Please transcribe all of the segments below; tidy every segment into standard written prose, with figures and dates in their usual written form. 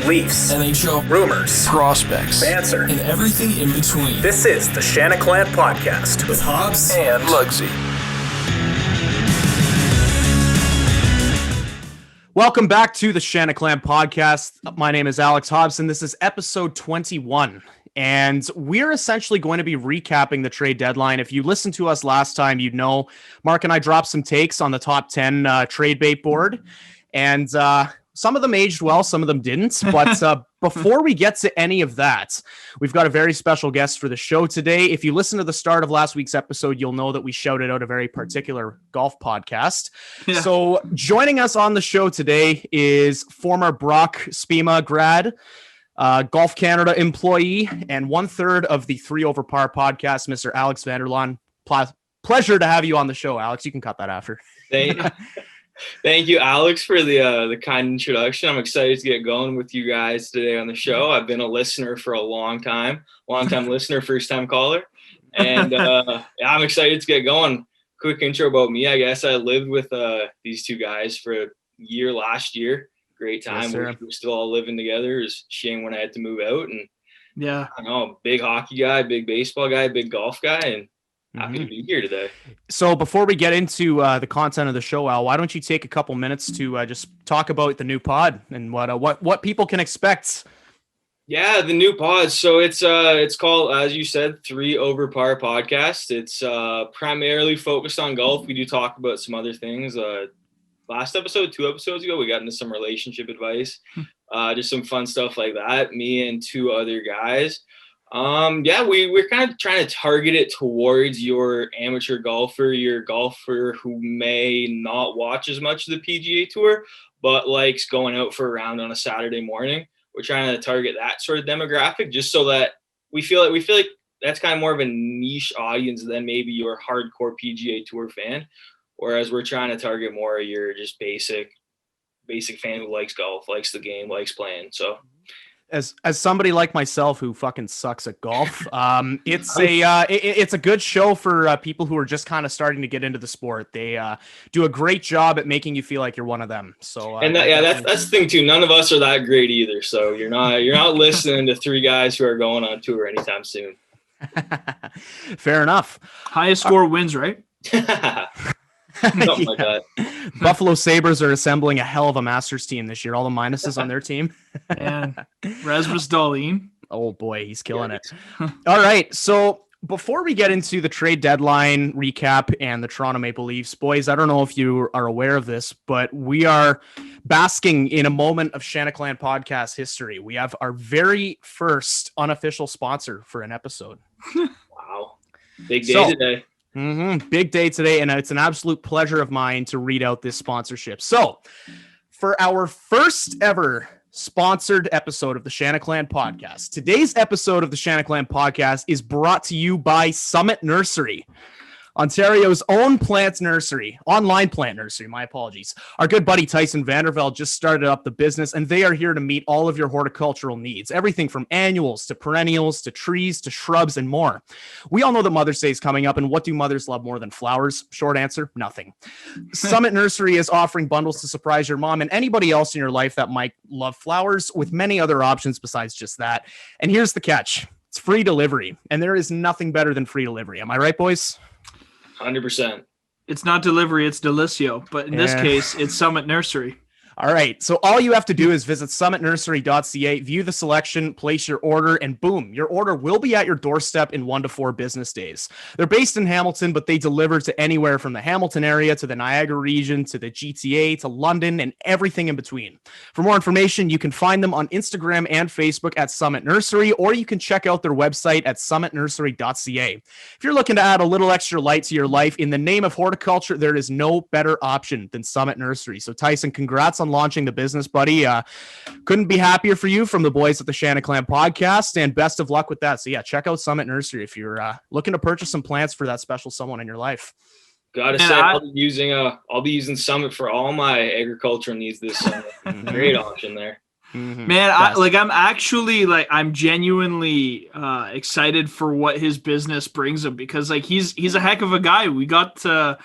Leafs, NHL, rumors, prospects, banter, and everything in between. This is the Shanaclan Podcast with Hobbs and Lugsy. Welcome back to the Shanaclan Podcast. My name is Alex Hobbs, and this is episode 21. And we're essentially going to be recapping the trade deadline. If you listened to us last time, you'd know Mark and I dropped some takes on the top 10 trade bait board. And some of them aged well, some of them didn't. But before we get to any of that, we've got a very special guest for the show today. If you listen to the start of last week's episode, you'll know that we shouted out a very particular golf podcast. Yeah. So joining us on the show today is former Brock Spima grad, Golf Canada employee, and 1/3 of the 3 Over Par podcast, Mr. Alex Vanderlaan. Pleasure to have you on the show, Alex. You can cut that after. Thank you, Alex, for the kind introduction. I'm excited to get going with you guys today on the show. I've been a listener for a long time listener, first-time caller. And I'm excited to get going. Quick intro about me, I guess. I lived with these two guys for a year last year. Great time. Yes, we're still all living together. It was a shame when I had to move out. And yeah, I know, big hockey guy, big baseball guy, big golf guy, and happy to be here today. So before we get into the content of the show, Al, why don't you take a couple minutes to just talk about the new pod and what people can expect? Yeah, the new pod. So it's called, as you said, 3 Over Par podcast. It's primarily focused on golf. We do talk about some other things. Last episode, 2 episodes ago, we got into some relationship advice, just some fun stuff like that. Me and 2 other guys. We're kind of trying to target it towards your amateur golfer, your golfer who may not watch as much of the PGA Tour, but likes going out for a round on a Saturday morning. We're trying to target that sort of demographic, just so that we feel like that's kind of more of a niche audience than maybe your hardcore PGA Tour fan. Whereas we're trying to target more of your just basic fan who likes golf, likes the game, likes playing. So. As somebody like myself who fucking sucks at golf, it's a good show for people who are just kind of starting to get into the sport. They do a great job at making you feel like you're one of them. So that's the thing too. None of us are that great either. So you're not listening to 3 guys who are going on tour anytime soon. Fair enough. Highest score wins, right? Something like that. Buffalo Sabres are assembling a hell of a Masters team this year. All the minuses on their team. And Rasmus Dahlin. Oh boy, he's killing it. All right, so before we get into the trade deadline recap and the Toronto Maple Leafs, boys, I don't know if you are aware of this, but we are basking in a moment of Shanaclan podcast history. We have our very first unofficial sponsor for an episode. Wow. Big day today. Big day today, and it's an absolute pleasure of mine to read out this sponsorship. So, for our first ever sponsored episode of the Shanaclan Podcast, today's episode of the Shanaclan Podcast is brought to you by Summit Nursery, Ontario's own online plant nursery. My apologies. Our good buddy Tyson Vanderveld just started up the business, and they are here to meet all of your horticultural needs. Everything from annuals to perennials to trees to shrubs and more. We all know that Mother's Day is coming up, and what do mothers love more than flowers? Short answer, nothing. Summit Nursery is offering bundles to surprise your mom and anybody else in your life that might love flowers, with many other options besides just that. And here's the catch. It's free delivery, and there is nothing better than free delivery. Am I right, boys? 100%. It's not delivery, it's Delicio. But in this case, it's Summit Nursery. All right. So all you have to do is visit summitnursery.ca, view the selection, place your order, and boom, your order will be at your doorstep in 1 to 4 business days. They're based in Hamilton, but they deliver to anywhere from the Hamilton area to the Niagara region to the GTA to London and everything in between. For more information, you can find them on Instagram and Facebook at Summit Nursery, or you can check out their website at summitnursery.ca. If you're looking to add a little extra light to your life in the name of horticulture, there is no better option than Summit Nursery. So Tyson, congrats on launching the business, buddy. Couldn't be happier for you from the boys at the Shanaclan Podcast, and best of luck with that. So yeah, check out Summit Nursery if you're looking to purchase some plants for that special someone in your life. Gotta say, I'll be using Summit for all my agricultural needs this summer. Great option there. Mhm. Man, Best. I'm genuinely excited for what his business brings him, because like he's a heck of a guy. We got to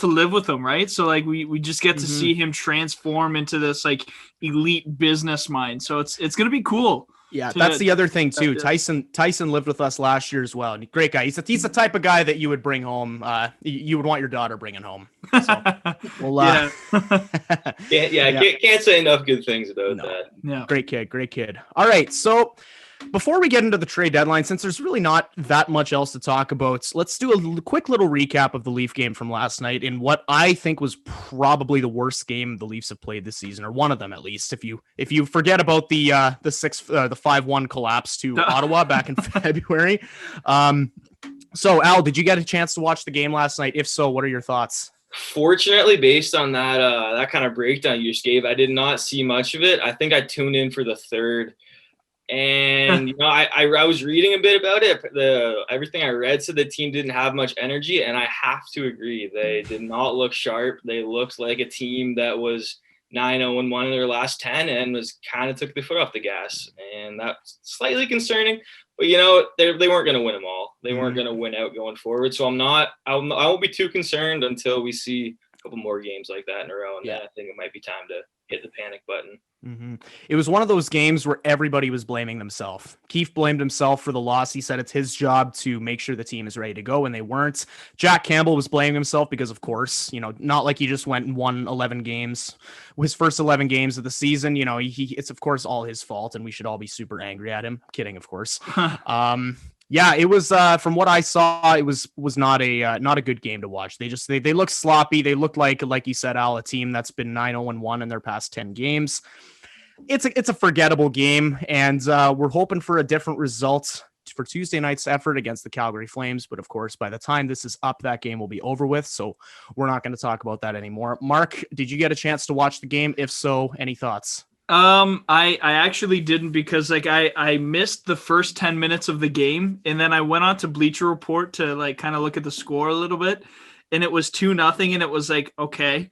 live with him, right? So like we just get to Mhm. see him transform into this like elite business mind. So it's gonna be cool. Yeah, to- that's the other thing too. this. Tyson lived with us last year as well. And great guy. He's the type of guy that you would bring home. You would want your daughter bringing home. So well, Yeah. Can't say enough good things about No. that. Yeah. Great kid. All right, so before we get into the trade deadline, since there's really not that much else to talk about, let's do a quick little recap of the Leaf game from last night in what I think was probably the worst game the Leafs have played this season, or one of them at least. If you forget about the 5-1 collapse to Ottawa back in February. So Al, did you get a chance to watch the game last night? If so, what are your thoughts? Fortunately, based on that kind of breakdown you just gave, I did not see much of it. I think I tuned in for the third. And I was reading a bit about it. Everything I read said the team didn't have much energy, and I have to agree. They did not look sharp. They looked like a team that was 9-0-1 in their last 10 and was kind of took the foot off the gas, and that's slightly concerning. But they weren't going to win them all. They weren't going to win out going forward. So I won't be too concerned until we see a couple more games like that in a row, and then I think it might be time to hit the panic button. Mm-hmm. It was one of those games where everybody was blaming themselves. Keefe blamed himself for the loss. He said it's his job to make sure the team is ready to go, and they weren't. Jack Campbell was blaming himself because, of course, not like he just went and won 11 games, his first 11 games of the season. It's of course all his fault, and we should all be super angry at him. Kidding, of course. Yeah, it was. From what I saw, it was not a good game to watch. They looked sloppy. They looked like you said, Al, a team that's been 9-0-1 in their past 10 games. It's a forgettable game, and we're hoping for a different result for Tuesday night's effort against the Calgary Flames. But of course, by the time this is up, that game will be over with. So we're not going to talk about that anymore. Mark, did you get a chance to watch the game? If so, any thoughts? I actually didn't, because like I missed the first 10 minutes of the game, and then I went on to Bleacher Report to like kind of look at the score a little bit, and it was 2-0, and it was like, okay,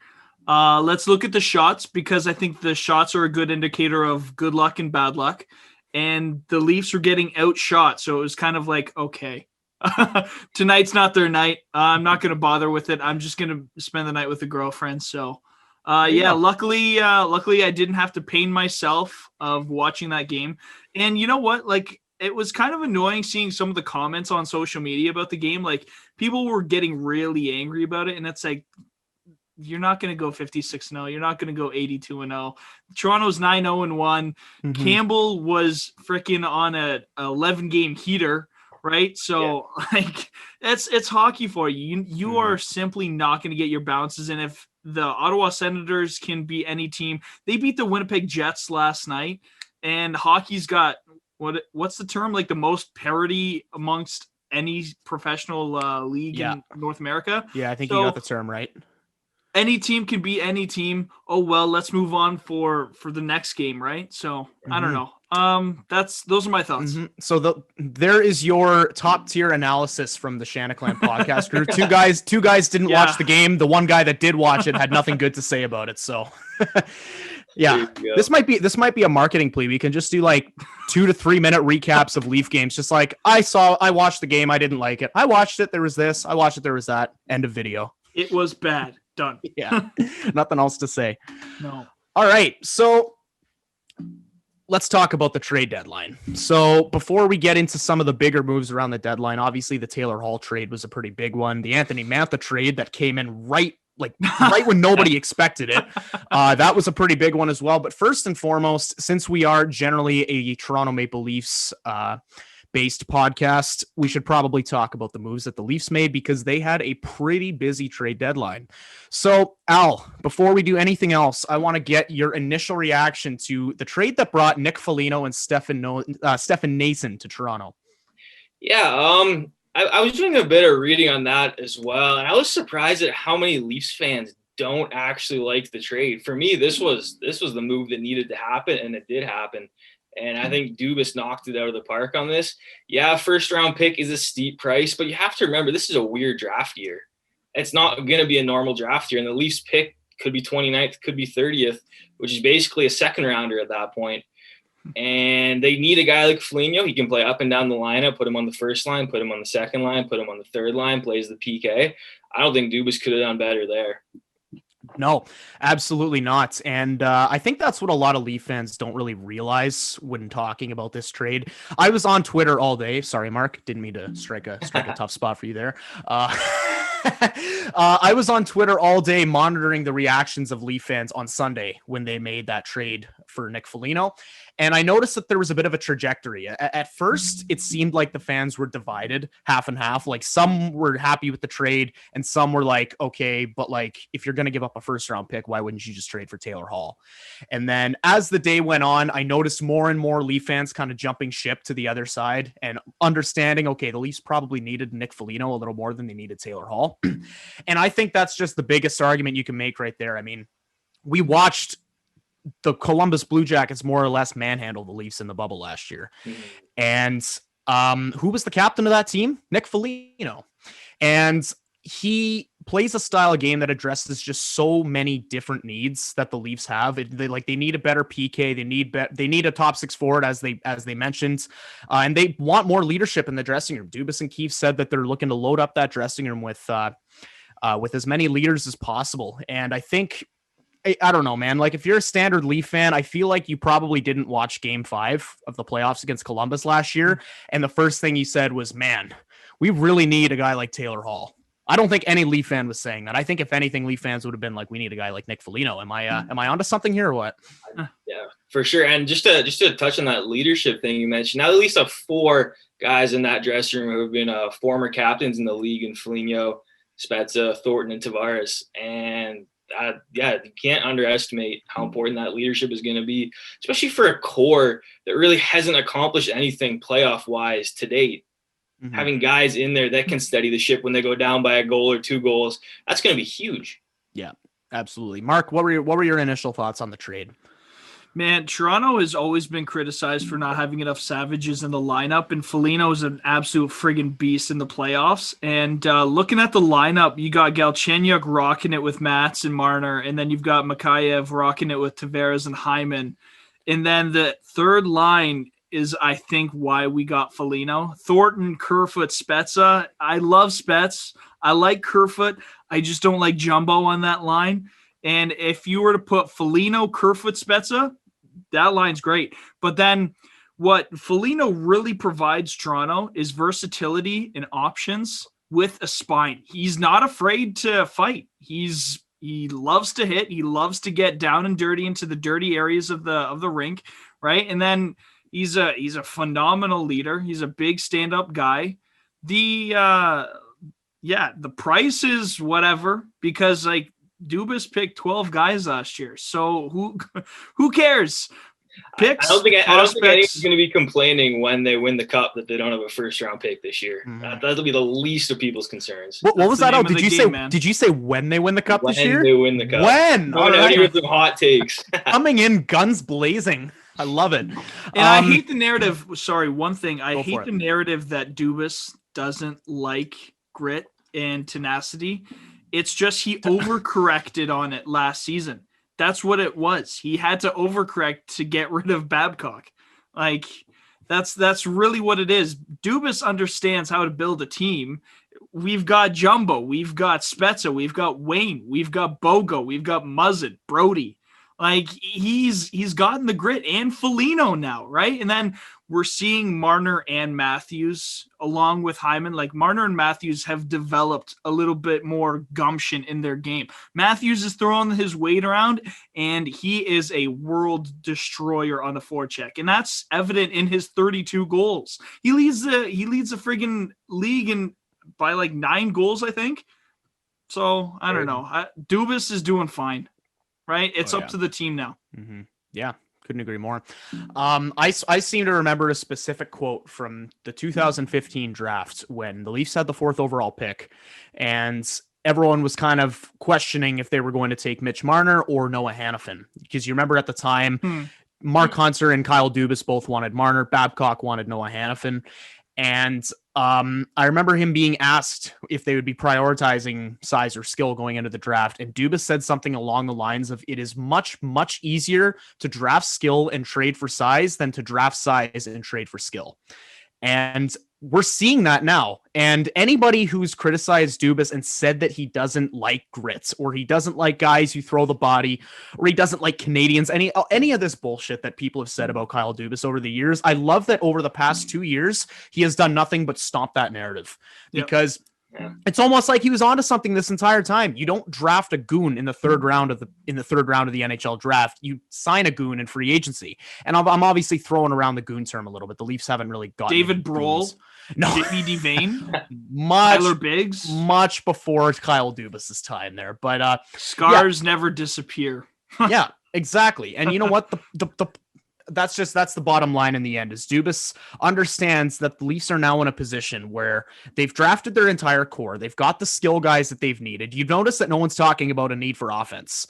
let's look at the shots, because I think the shots are a good indicator of good luck and bad luck, and the Leafs were getting outshot, so it was kind of like, okay, tonight's not their night. I'm not going to bother with it. I'm just going to spend the night with the girlfriend. So luckily I didn't have to pain myself of watching that game. And you know what? Like, it was kind of annoying seeing some of the comments on social media about the game. Like, people were getting really angry about it. And it's like, you're not going to go 56-0. You're not going to go 82-0. Toronto's 9-0-1. Mm-hmm. Campbell was freaking on a 11-game heater. Right. So like, it's hockey for you. You are simply not going to get your bounces. And if the Ottawa Senators can beat any team, they beat the Winnipeg Jets last night, and hockey's got what's the term? Like the most parity amongst any professional league in North America. Yeah, I think you got the term right. Any team can beat any team. Oh, well, let's move on for the next game. Right. So I don't know. Those are my thoughts. Mm-hmm. So there is your top tier analysis from the Shanaclan podcast crew. Two guys didn't watch the game. The one guy that did watch it had nothing good to say about it. So yeah, this might be a marketing plea. We can just do like 2 to 3 minute recaps of Leaf games. Just like, I watched the game. I didn't like it. I watched it. There was this. I watched it. There was that. End of video. It was bad. Done. Yeah. Nothing else to say. No. All right. So let's talk about the trade deadline. So before we get into some of the bigger moves around the deadline, obviously the Taylor Hall trade was a pretty big one. The Anthony Mantha trade that came in right when nobody expected it. That was a pretty big one as well. But first and foremost, since we are generally a Toronto Maple Leafs based podcast, we should probably talk about the moves that the Leafs made, because they had a pretty busy trade deadline. So Al, before we do anything else, I want to get your initial reaction to the trade that brought Nick Foligno and Stefan Nason to Toronto. Yeah, I was doing a bit of reading on that as well, and I was surprised at how many Leafs fans don't actually like the trade. For me, this was the move that needed to happen, and it did happen. And I think Dubas knocked it out of the park on this. Yeah, first round pick is a steep price, but you have to remember, this is a weird draft year. It's not going to be a normal draft year. And the Leafs pick could be 29th, could be 30th, which is basically a second rounder at that point. And they need a guy like Foligno. He can play up and down the lineup, put him on the first line, put him on the second line, put him on the third line, plays the PK. I don't think Dubas could have done better there. No, absolutely not. And I think that's what a lot of Leaf fans don't really realize when talking about this trade. I was on Twitter all day. Sorry, Mark. Didn't mean to strike a tough spot for you there. I was on Twitter all day monitoring the reactions of Leaf fans on Sunday when they made that trade for Nick Foligno. And I noticed that there was a bit of a trajectory. At first, it seemed like the fans were divided half and half. Like some were happy with the trade and some were like, okay, but like if you're going to give up a first round pick, why wouldn't you just trade for Taylor Hall? And then as the day went on, I noticed more and more Leaf fans kind of jumping ship to the other side and understanding, okay, the Leafs probably needed Nick Foligno a little more than they needed Taylor Hall. And I think that's just the biggest argument you can make right there. I mean, we watched the Columbus Blue Jackets more or less manhandle the Leafs in the bubble last year. And who was the captain of that team? Nick Foligno. And he plays a style of game that addresses just so many different needs that the Leafs have. They need a better PK. They need a top six forward, as they mentioned, and they want more leadership in the dressing room. Dubas and Keefe said that they're looking to load up that dressing room with as many leaders as possible. And I think, I don't know, man. Like if you're a standard Leaf fan, I feel like you probably didn't watch Game 5 of the playoffs against Columbus last year. And the first thing you said was, man, we really need a guy like Taylor Hall. I don't think any Leaf fan was saying that. I think if anything, Leaf fans would have been like, we need a guy like Nick Foligno. Am I onto something here or what? Yeah, for sure. And just to touch on that leadership thing you mentioned, now at least have 4 guys in that dressing room who have been former captains in the league, in Foligno, Spezza, Thornton, and Tavares. And you can't underestimate how important that leadership is going to be, especially for a core that really hasn't accomplished anything playoff-wise to date. Mm-hmm. Having guys in there that can steady the ship when they go down by a goal or 2 goals, that's going to be huge. Yeah, absolutely. Mark, what were your initial thoughts on the trade? Man, Toronto has always been criticized for not having enough Savages in the lineup, and Foligno is an absolute friggin' beast in the playoffs. And looking at the lineup, you got Galchenyuk rocking it with Mats and Marner, and then you've got Mikheyev rocking it with Tavares and Hyman. And then the third line is, I think, why we got Foligno. Thornton, Kerfoot, Spezza. I love Spetz. I like Kerfoot. I just don't like Jumbo on that line. And if you were to put Foligno, Kerfoot, Spezza, that line's great. But then what Foligno really provides Toronto is versatility and options with a spine. He's not afraid to fight. He loves to hit. He loves to get down and dirty into the dirty areas of the rink, right? And then he's a phenomenal leader. He's a big stand-up guy. The price is whatever, because like Dubas picked 12 guys last year. So who cares? Picks. I don't think anyone's going to be complaining when they win the cup that they don't have a first round pick this year. Mm-hmm. That'll be the least of people's concerns. What was that? Did you say when they win the cup this year? When they win the cup. When? All right. With some hot takes. Coming in guns blazing. I love it. And I hate the narrative. Sorry, one thing. I hate the narrative that Dubas doesn't like grit and tenacity. It's just he overcorrected on it last season. That's what it was. He had to overcorrect to get rid of Babcock. Like, that's really what it is. Dubas understands how to build a team. We've got Jumbo. We've got Spezza. We've got Wayne. We've got Bogo. We've got Muzzin, Brody. Like, he's gotten the grit, and Foligno now, right? And then we're seeing Marner and Matthews along with Hyman. Like, Marner and Matthews have developed a little bit more gumption in their game. Matthews is throwing his weight around, and he is a world destroyer on the forecheck, and that's evident in his 32 goals. He leads the friggin' league by like 9 goals, I think. So I don't know. Dubas is doing fine. Right? It's up to the team now. Mm-hmm. Yeah, couldn't agree more. I seem to remember a specific quote from the 2015 draft when the Leafs had the 4th overall pick, and everyone was kind of questioning if they were going to take Mitch Marner or Noah Hannafin. Because you remember at the time, Mark Hunter and Kyle Dubas both wanted Marner. Babcock wanted Noah Hannafin. And I remember him being asked if they would be prioritizing size or skill going into the draft. And Dubas said something along the lines of, it is much, much easier to draft skill and trade for size than to draft size and trade for skill. And we're seeing that now. And anybody who's criticized Dubas and said that he doesn't like grits, or he doesn't like guys who throw the body, or he doesn't like Canadians, any of this bullshit that people have said about Kyle Dubas over the years, I love that over the past 2 years, he has done nothing but stomp that narrative. Because it's almost like he was onto something this entire time. You don't draft a goon in the third round of the NHL draft. You sign a goon in free agency. And I'm obviously throwing around the goon term a little bit. The Leafs haven't really gotten David Brohl, goons. No, JP Devane, much Tyler Biggs, much before Kyle Dubas's time there. But scars never disappear. Yeah, exactly. And you know what? That's the bottom line in the end, is Dubas understands that the Leafs are now in a position where they've drafted their entire core. They've got the skill guys that they've needed. You've noticed that no one's talking about a need for offense.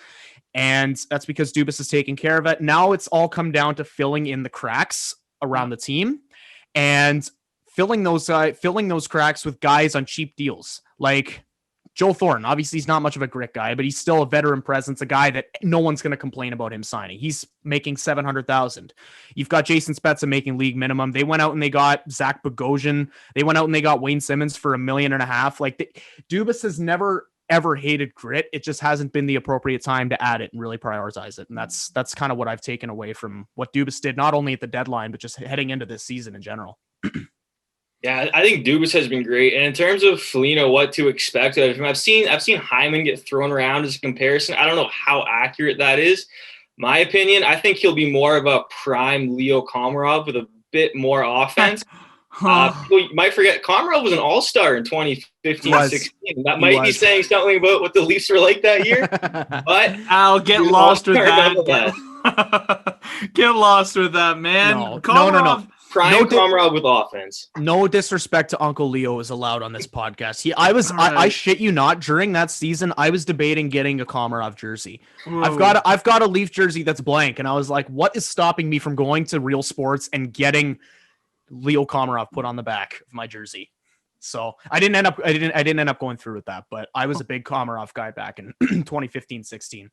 And that's because Dubas is taking care of it. Now it's all come down to filling in the cracks around the team and filling those cracks with guys on cheap deals. Like Joe Thornton, obviously he's not much of a grit guy, but he's still a veteran presence, a guy that no one's going to complain about him signing. He's making $700,000. You've got Jason Spezza making league minimum. They went out and they got Zach Bogosian. They went out and they got Wayne Simmons for $1.5 million. Dubas has never ever hated grit. It just hasn't been the appropriate time to add it and really prioritize it. And that's kind of what I've taken away from what Dubas did, not only at the deadline, but just heading into this season in general. Yeah, I think Dubas has been great. And in terms of Foligno, what to expect of him, I've seen Hyman get thrown around as a comparison. I don't know how accurate that is. My opinion, I think he'll be more of a prime Leo Komarov with a bit more offense. People might forget Komarov was an all-star in 2015-16. That might be saying something about what the Leafs were like that year. But I'll get lost with that. Get lost with that, man. No. Prime Komarov with offense. No disrespect to Uncle Leo is allowed on this podcast. I shit you not, during that season, I was debating getting a Komarov jersey. Whoa. I've got a Leaf jersey that's blank, and I was like, what is stopping me from going to Real Sports and getting Leo Komarov put on the back of my jersey? So I didn't end up going through with that, but I was a big Komarov guy back in 2015-16.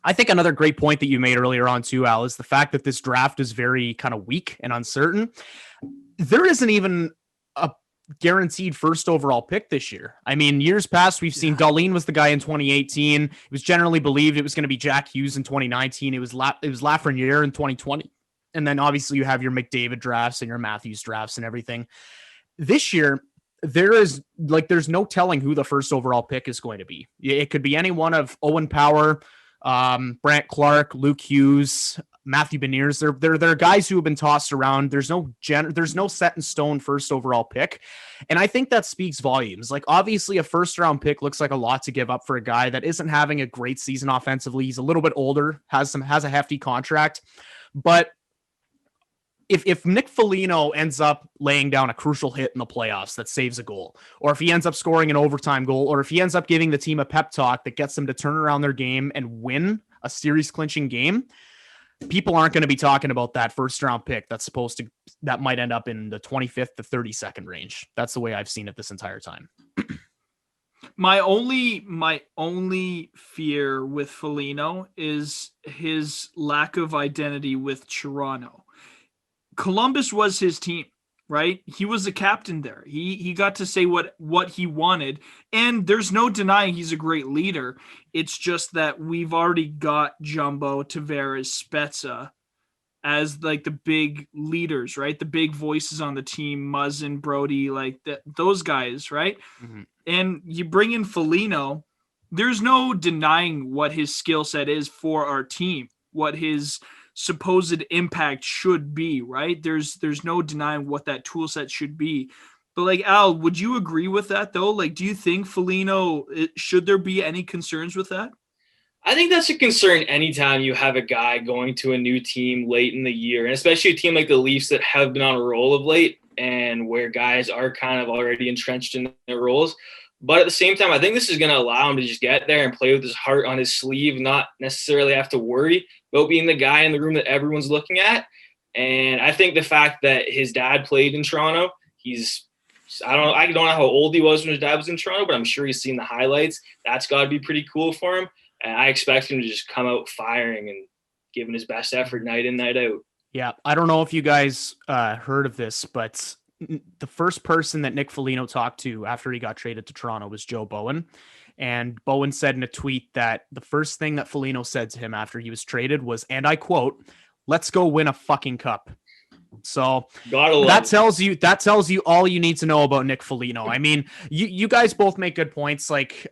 I think another great point that you made earlier on too, Al, is the fact that this draft is very kind of weak and uncertain. There isn't even a guaranteed first overall pick this year. I mean, years past, we've seen Dahlin was the guy in 2018. It was generally believed it was going to be Jack Hughes in 2019. It was Lafreniere in 2020. And then obviously you have your McDavid drafts and your Matthews drafts and everything. This year, there's no telling who the first overall pick is going to be. It could be any one of Owen Power, Brant Clark, Luke Hughes, Matthew Beniers. They're guys who have been tossed around. There's no set in stone first overall pick. And I think that speaks volumes. Like, obviously a first round pick looks like a lot to give up for a guy that isn't having a great season offensively. He's a little bit older, has a hefty contract, but if Nick Foligno ends up laying down a crucial hit in the playoffs that saves a goal, or if he ends up scoring an overtime goal, or if he ends up giving the team a pep talk that gets them to turn around their game and win a series clinching game, people aren't going to be talking about that first round pick that might end up in the 25th to 32nd range. That's the way I've seen it this entire time. My only fear with Foligno is his lack of identity with Toronto. Columbus was his team, right? He was the captain there. He got to say what he wanted, and there's no denying he's a great leader. It's just that we've already got Jumbo, Tavares, Spezza as like the big leaders, right? The big voices on the team, Muzzin, Brody, like those guys, right? Mm-hmm. And you bring in Foligno, there's no denying what his skill set is for our team, what his supposed impact should be, right? There's no denying what that tool set should be. But like, Al, would you agree with that though? Like, do you think Foligno, should there be any concerns with that? I think that's a concern anytime you have a guy going to a new team late in the year, and especially a team like the Leafs that have been on a roll of late and where guys are kind of already entrenched in their roles. But at the same time, I think this is going to allow him to just get there and play with his heart on his sleeve, not necessarily have to worry about being the guy in the room that everyone's looking at. And I think the fact that his dad played in Toronto, I don't know how old he was when his dad was in Toronto, but I'm sure he's seen the highlights. That's got to be pretty cool for him. And I expect him to just come out firing and giving his best effort night in, night out. Yeah, I don't know if you guys heard of this, but the first person that Nick Foligno talked to after he got traded to Toronto was Joe Bowen. And Bowen said in a tweet that the first thing that Foligno said to him after he was traded was, and I quote, "Let's go win a fucking cup." So that tells you all you need to know about Nick Foligno. I mean, you guys both make good points. Like,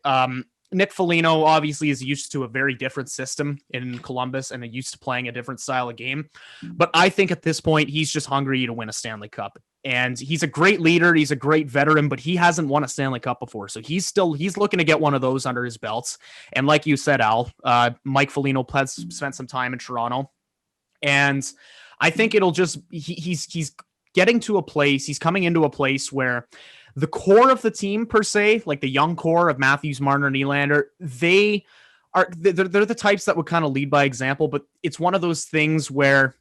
Nick Foligno obviously is used to a very different system in Columbus and used to playing a different style of game. But I think at this point, he's just hungry to win a Stanley Cup. And he's a great leader. He's a great veteran, but he hasn't won a Stanley Cup before. So he's looking to get one of those under his belts. And like you said, Al, Mike Foligno spent some time in Toronto. And I think it'll just, he's getting to a place, he's coming into a place where the core of the team per se, like the young core of Matthews, Marner, and Nylander, they're the types that would kind of lead by example, but it's one of those things where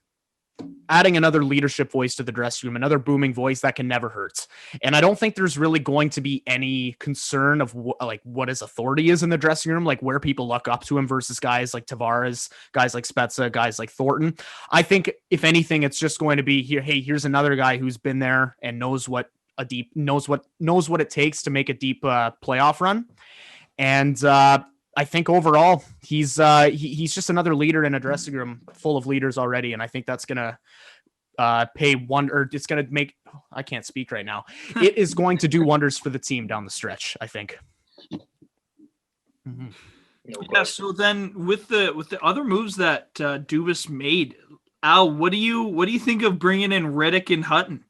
adding another leadership voice to the dressing room, another booming voice, that can never hurt. And I don't think there's really going to be any concern of what his authority is in the dressing room, like where people look up to him versus guys like Tavares, guys like Spezza, guys like Thornton. I think if anything, it's just going to be here. Hey, here's another guy who's been there and knows what it takes to make a deep playoff run. And I think overall he's just another leader in a dressing room full of leaders already. And I think that's going to it's going to make, I can't speak right now. It is going to do wonders for the team down the stretch, I think. Mm-hmm. Yeah. So then with the other moves that Dubas made, Al, what do you think of bringing in Riddick and Hutton?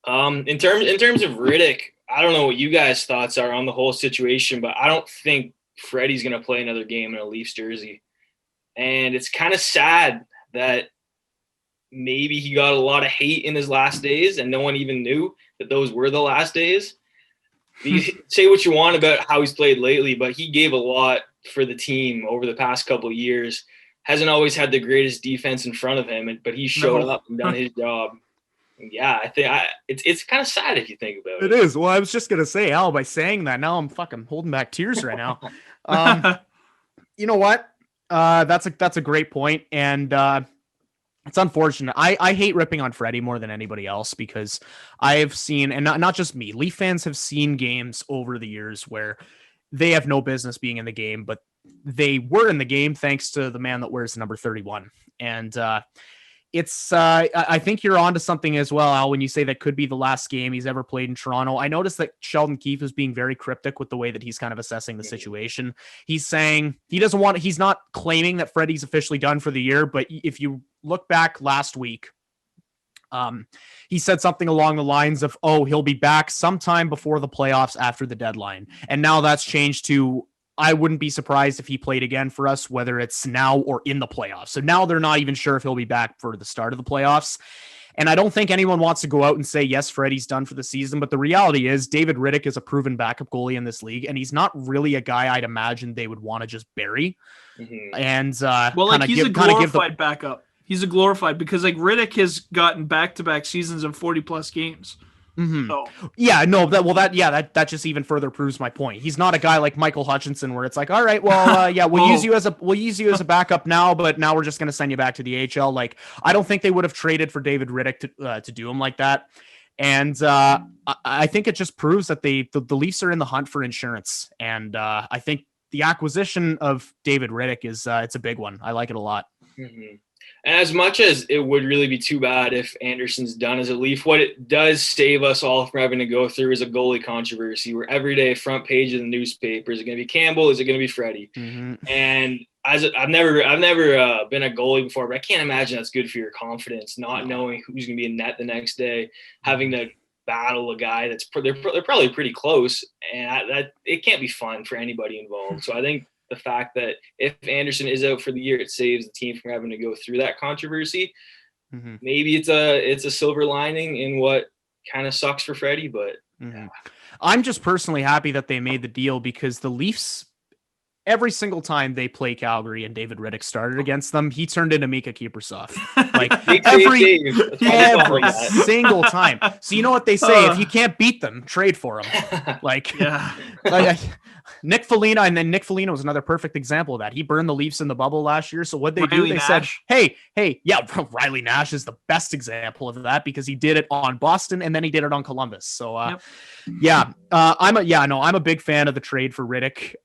In terms of Riddick, I don't know what you guys' thoughts are on the whole situation, but I don't think Freddie's going to play another game in a Leafs jersey. And it's kind of sad that maybe he got a lot of hate in his last days and no one even knew that those were the last days. Say what you want about how he's played lately, but he gave a lot for the team over the past couple of years. Hasn't always had the greatest defense in front of him, but he showed up and done his job. Yeah, I think it's kind of sad if you think about it. It is. Well, I was just gonna say, Al, by saying that, now I'm fucking holding back tears right now. You know what? That's a great point, and it's unfortunate. I hate ripping on Freddie more than anybody else because I have seen, and not just me, Leaf fans have seen games over the years where they have no business being in the game, but they were in the game thanks to the man that wears number 31, and it's I think you're onto something as well, Al, when you say that could be the last game he's ever played in Toronto. I noticed that Sheldon Keefe is being very cryptic with the way that he's kind of assessing the situation. He's saying he's not claiming that Freddie's officially done for the year, but if you look back last week, he said something along the lines of, he'll be back sometime before the playoffs after the deadline. And now that's changed to, I wouldn't be surprised if he played again for us, whether it's now or in the playoffs. So now they're not even sure if he'll be back for the start of the playoffs. And I don't think anyone wants to go out and say, yes, Freddie's done for the season. But the reality is David Riddick is a proven backup goalie in this league. And he's not really a guy I'd imagine they would want to just bury. Mm-hmm. And he's a glorified backup. He's a glorified because Riddick has gotten back-to-back seasons of 40-plus games. Mm-hmm. So. Yeah, no, that just even further proves my point. He's not a guy like Michael Hutchinson where it's like, all right, well, we'll use you as a backup now, but now we're just going to send you back to the AHL. Like, I don't think they would have traded for David Riddick to do him like that. And I think it just proves that the Leafs are in the hunt for insurance. And I think the acquisition of David Riddick it's a big one. I like it a lot. Mm-hmm. And as much as it would really be too bad if Anderson's done as a Leaf, what it does save us all from having to go through is a goalie controversy where every day front page of the newspaper, is it going to be Campbell? Is it going to be Freddie? Mm-hmm. And I've never been a goalie before, but I can't imagine that's good for your confidence, not knowing who's going to be in net the next day, having to battle a guy they're probably pretty close, and that it can't be fun for anybody involved. So I think the fact that if Anderson is out for the year, it saves the team from having to go through that controversy. Mm-hmm. Maybe it's a silver lining in what kind of sucks for Freddie, but mm-hmm. I'm just personally happy that they made the deal because the Leafs every single time they play Calgary and David Riddick started against them, he turned into Mika Kiprusoff. Like every single time. So you know what they say? If you can't beat them, trade for them. Like, Nick Foligno, and then Nick Foligno was another perfect example of that. He burned the Leafs in the bubble last year. So what they do, they said, hey, Riley Nash is the best example of that because he did it on Boston and then he did it on Columbus. So I'm a big fan of the trade for Riddick.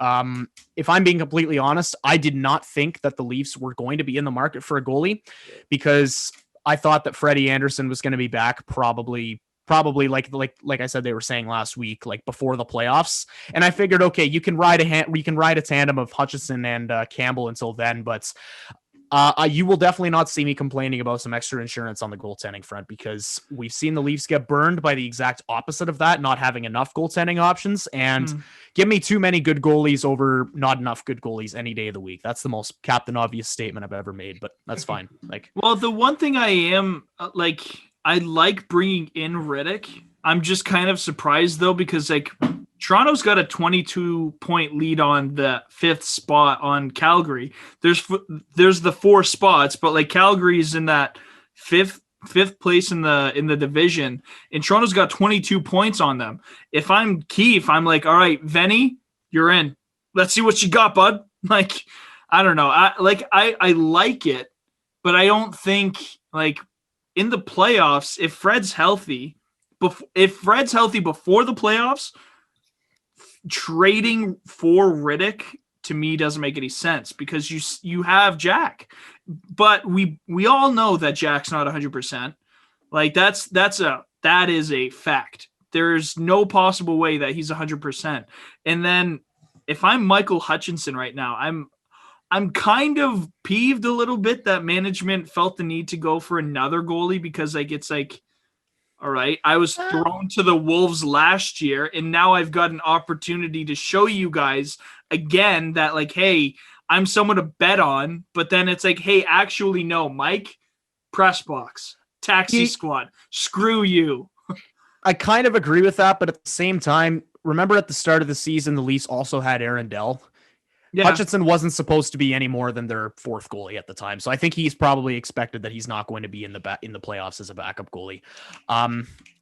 If I'm being completely honest, I did not think that the Leafs were going to be in the market for a goalie because I thought that Freddie Anderson was going to be back probably like I said, they were saying last week, like before the playoffs. And I figured, okay, you can ride a tandem of Hutchinson and Campbell until then, but you will definitely not see me complaining about some extra insurance on the goaltending front because we've seen the Leafs get burned by the exact opposite of that, not having enough goaltending options. And give me too many good goalies over not enough good goalies any day of the week. That's the most Captain Obvious statement I've ever made, but that's fine. Well, the one thing I am I like bringing in Riddick. I'm just kind of surprised though, because Toronto's got a 22-point lead on the 5th spot on Calgary. There's the 4 spots, but Calgary is in that fifth place in the division, and Toronto's got 22 points on them. If I'm Keefe, I'm like, all right, Venny, you're in. Let's see what you got, bud. I don't know. I like it, but I don't think in the playoffs, if Fred's healthy before the playoffs, trading for Riddick to me doesn't make any sense because you have Jack, but we all know that Jack's not 100%. That is a fact. There's no possible way that he's 100%. And then if I'm Michael Hutchinson right now, I'm kind of peeved a little bit that management felt the need to go for another goalie because all right, I was thrown to the Wolves last year and now I've got an opportunity to show you guys again that hey, I'm someone to bet on, but then it's hey, actually no, Mike, press box, taxi squad, screw you. I kind of agree with that, but at the same time, remember at the start of the season, the Leafs also had Aaron Dell. Yeah. Hutchinson wasn't supposed to be any more than their 4th goalie at the time. So I think he's probably expected that he's not going to be in the playoffs as a backup goalie.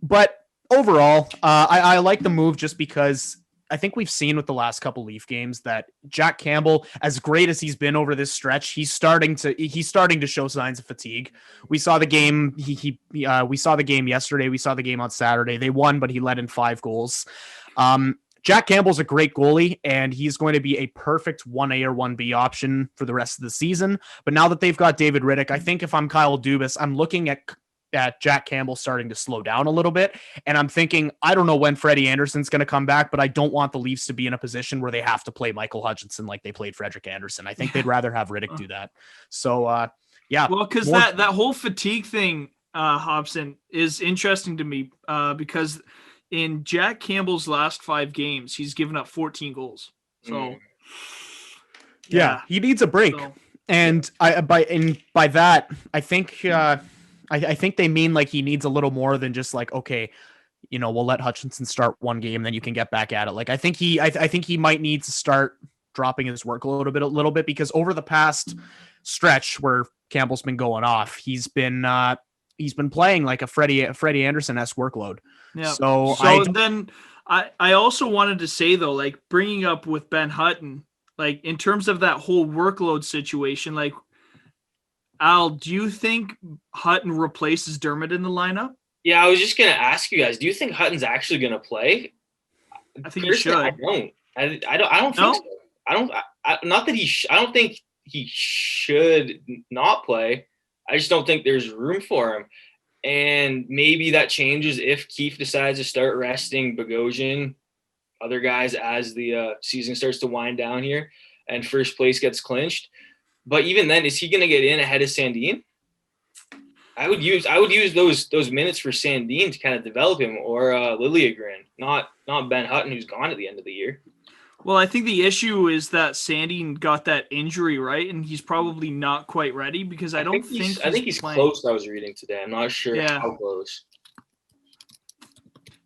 But overall, I like the move just because I think we've seen with the last couple Leaf games that Jack Campbell, as great as he's been over this stretch, he's starting to show signs of fatigue. We saw the game. We saw the game yesterday. We saw the game on Saturday. They won, but he let in 5 goals. Jack Campbell's a great goalie, and he's going to be a perfect 1A or 1B option for the rest of the season. But now that they've got David Riddick, I think if I'm Kyle Dubas, I'm looking at Jack Campbell starting to slow down a little bit. And I'm thinking, I don't know when Freddie Anderson's going to come back, but I don't want the Leafs to be in a position where they have to play Michael Hutchinson like they played Frederik Andersen. I think they'd rather have Riddick do that. So, yeah. Well, because that whole fatigue thing, Hobson, is interesting to me because in Jack Campbell's last 5 games, he's given up 14 goals. So, yeah, he needs a break. So, and by that, I think I think they mean he needs a little more than just okay, we'll let Hutchinson start 1 game, then you can get back at it. I think he might need to start dropping his workload a little bit because over the past stretch where Campbell's been going off, he's been playing like a Freddie Andersen-esque workload. Yeah. So then I also wanted to say though, bringing up with Ben Hutton, in terms of that whole workload situation, Al, do you think Hutton replaces Dermott in the lineup? Yeah, I was just going to ask you guys, do you think Hutton's actually going to play? I think he should. I don't. I don't think so. I don't think he should not play. I just don't think there's room for him. And maybe that changes if Keefe decides to start resting Bogosian, other guys as the season starts to wind down here and first place gets clinched. But even then, is he going to get in ahead of Sandin? I would use those minutes for Sandin to kind of develop him, or Liljegren, not Ben Hutton, who's gone at the end of the year. Well, I think the issue is that Sandin got that injury, right? And he's probably not quite ready because I think he's close. I was reading today. I'm not sure how close.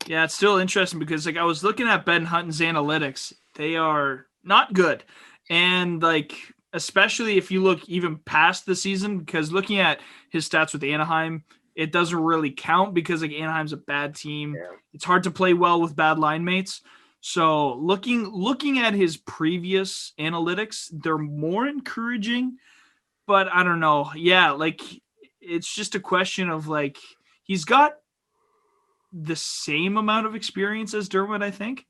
Yeah, it's still interesting because I was looking at Ben Hutton's analytics. They are not good. And like, especially if you look even past the season, because looking at his stats with Anaheim, it doesn't really count because like Anaheim's a bad team. Yeah. It's hard to play well with bad line mates. So looking at his previous analytics, they're more encouraging, but I don't know. Yeah, like it's just a question of like he's got the same amount of experience as Dermott, I think.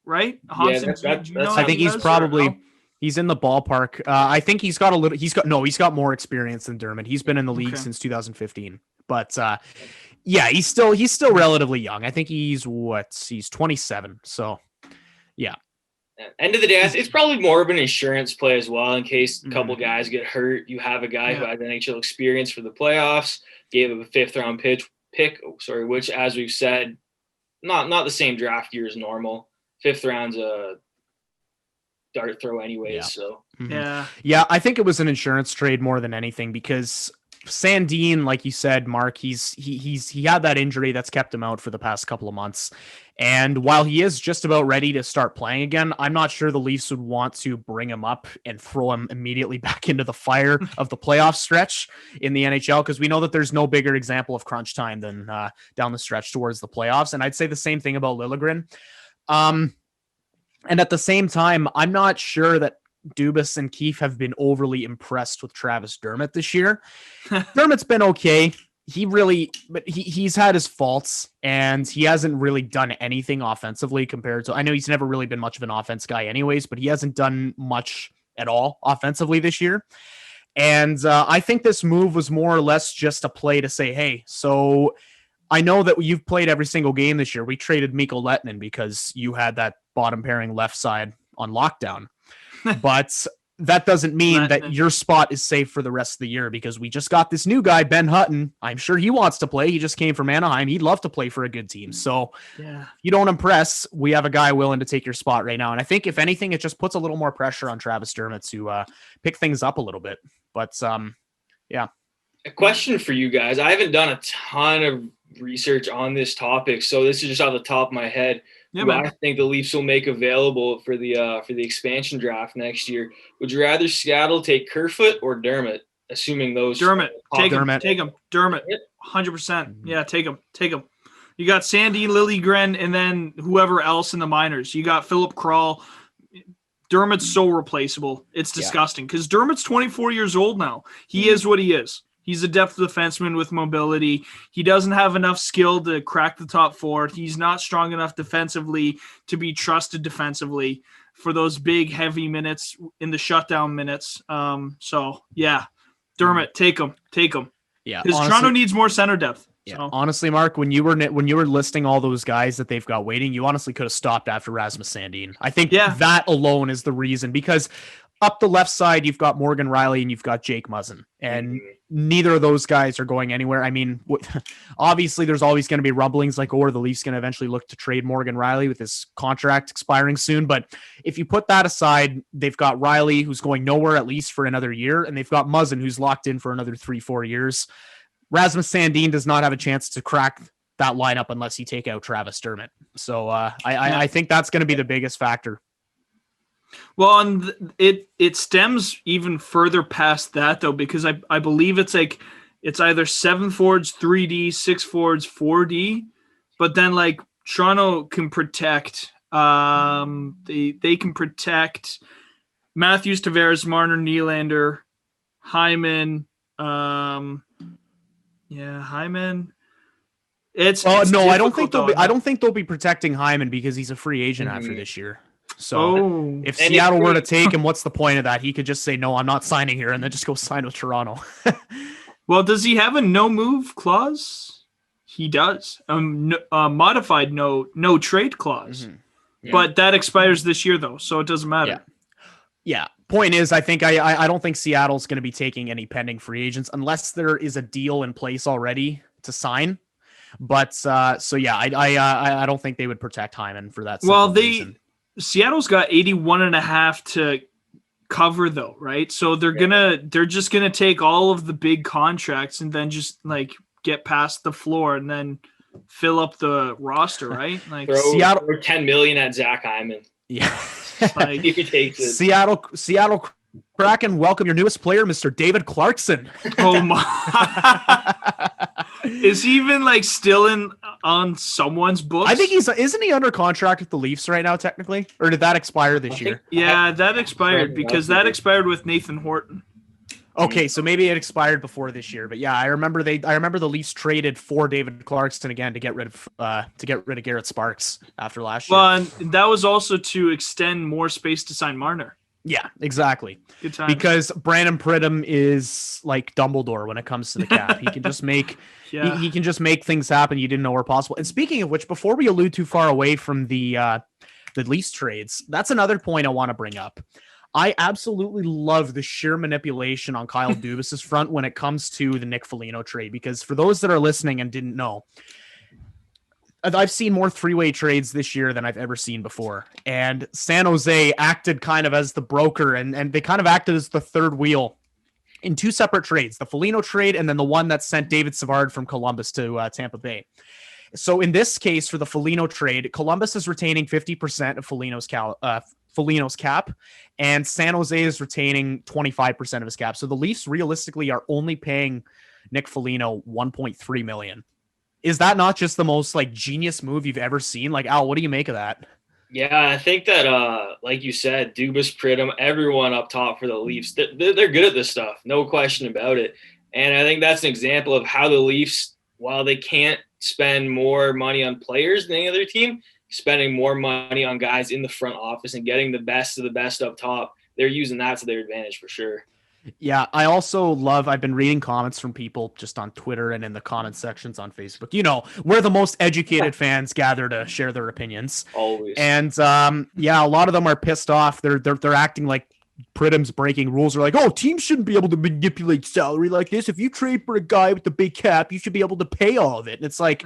Right? Hobson, that's I think he's probably he's in the ballpark. I think he's got more experience than Dermott. He's been in the league since 2015. But yeah, he's still relatively young. I think he's 27. So yeah. End of the day, it's probably more of an insurance play as well. In case a couple guys get hurt, you have a guy who has NHL experience for the playoffs, gave him a 5th-round pick, which, as we've said, not the same draft year as normal. 5th round's a dart throw anyways. Yeah. So yeah, I think it was an insurance trade more than anything because Sandin, like you said, Mark, he had that injury that's kept him out for the past couple of months. And while he is just about ready to start playing again, I'm not sure the Leafs would want to bring him up and throw him immediately back into the fire of the playoff stretch in the NHL, because we know that there's no bigger example of crunch time than down the stretch towards the playoffs. And I'd say the same thing about Liljegren. And at the same time, I'm not sure that Dubas and Keefe have been overly impressed with Travis Dermott this year. Dermott's been okay. He's had his faults, and he hasn't really done anything offensively compared to, I know he's never really been much of an offense guy anyways, but he hasn't done much at all offensively this year. And I think this move was more or less just a play to say, hey, so I know that you've played every single game this year. We traded Mikko Lehtinen because you had that bottom pairing left side on lockdown. But that doesn't mean that your spot is safe for the rest of the year, because we just got this new guy, Ben Hutton. I'm sure he wants to play. He just came from Anaheim. He'd love to play for a good team. So if you don't impress, we have a guy willing to take your spot right now. And I think if anything, it just puts a little more pressure on Travis Dermott to pick things up a little bit. But yeah. A question for you guys. I haven't done a ton of research on this topic, so this is just off the top of my head. I think the Leafs will make available for the expansion draft next year. Would you rather Seattle take Kerfoot or Dermott? Assuming those Dermott, take him. Dermott, 100%. Yeah, take him. You got Sandy, Liljegren, and then whoever else in the minors. You got Philip Kral. Dermott's so replaceable. It's disgusting because Dermott's 24 years old now. He is what he is. He's a depth defenseman with mobility. He doesn't have enough skill to crack the top 4. He's not strong enough defensively to be trusted defensively for those big, heavy minutes in the shutdown minutes. So, yeah, Dermott, take him. Yeah, because Toronto needs more center depth. Yeah, so. Honestly, Mark, when you were listing all those guys that they've got waiting, you honestly could have stopped after Rasmus Sandin. I think that alone is the reason, because up the left side, you've got Morgan Rielly and you've got Jake Muzzin, and neither of those guys are going anywhere. I mean, obviously there's always going to be rumblings like, the Leafs going to eventually look to trade Morgan Rielly with his contract expiring soon. But if you put that aside, they've got Rielly, who's going nowhere at least for another year, and they've got Muzzin, who's locked in for another 3-4 years. Rasmus Sandin does not have a chance to crack that lineup unless you take out Travis Dermott. So I think that's going to be the biggest factor. Well, and it stems even further past that, though, because I believe it's either 7 forwards 3D, 6 forwards 4D, but then like Toronto can protect. They can protect Matthews, Tavares, Marner, Nylander, Hyman. Hyman. I don't think they'll be protecting Hyman because he's a free agent after this year. So if Seattle were to take him, what's the point of that? He could just say, no, I'm not signing here, and then just go sign with Toronto. Well, does he have a no move clause? He does. Modified no trade clause. Mm-hmm. Yeah. But that expires this year, though, so it doesn't matter. Yeah. Point is, I don't think Seattle's going to be taking any pending free agents unless there is a deal in place already to sign. But I don't think they would protect Hyman for that. Reason. Seattle's got 81.5 to cover, though, right? So they're just gonna take all of the big contracts and then just like get past the floor and then fill up the roster, right? Like Seattle, 10 million at Zach Hyman. Yeah. Like, He takes it. Seattle Kraken, welcome your newest player, Mr. David Clarkson. oh my. Is he even like still on someone's books? I think isn't he under contract with the Leafs right now, technically? Or did that expire this year? Yeah, that expired because that expired with Nathan Horton. Okay, so maybe it expired before this year, but yeah, I remember the Leafs traded for David Clarkson again to get rid of Garrett Sparks after last year. Well, and that was also to extend more space to sign Marner. Yeah, exactly. Good time. Because Brandon Pridham is like Dumbledore when it comes to the cap. He can just make he can just make things happen you didn't know were possible. And speaking of which, before we allude too far away from the Leafs trades, that's another point I want to bring up. I absolutely love the sheer manipulation on Kyle Dubas's front when it comes to the Nick Foligno trade, because for those that are listening and didn't know, I've seen more three-way trades this year than I've ever seen before. And San Jose acted kind of as the broker, and they kind of acted as the third wheel in two separate trades, the Foligno trade and then the one that sent David Savard from Columbus to Tampa Bay. So in this case, for the Foligno trade, Columbus is retaining 50% of Foligno's cap, and San Jose is retaining 25% of his cap. So the Leafs realistically are only paying Nick Foligno $1.3 million. Is that not just the most like genius move you've ever seen? Like, Al, what do you make of that? Yeah, I think that, like you said, Dubas, Pridham, everyone up top for the Leafs, they're good at this stuff, no question about it. And I think that's an example of how the Leafs, while they can't spend more money on players than any other team, spending more money on guys in the front office and getting the best of the best up top, they're using that to their advantage for sure. Yeah, I also I've been reading comments from people just on Twitter and in the comment sections on Facebook. You know, where the most educated fans gather to share their opinions. Always. And yeah, a lot of them are pissed off. They're acting like Pridham's breaking rules. They're like, oh, teams shouldn't be able to manipulate salary like this. If you trade for a guy with the big cap, you should be able to pay all of it. And it's like,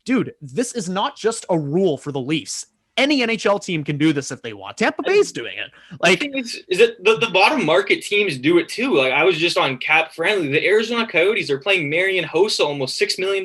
dude, this is not just a rule for the Leafs. Any NHL team can do this if they want. Tampa Bay's doing it. Like, is it the bottom market teams do it too? Like, I was just on Cap Friendly. The Arizona Coyotes are playing Marian Hossa almost $6 million.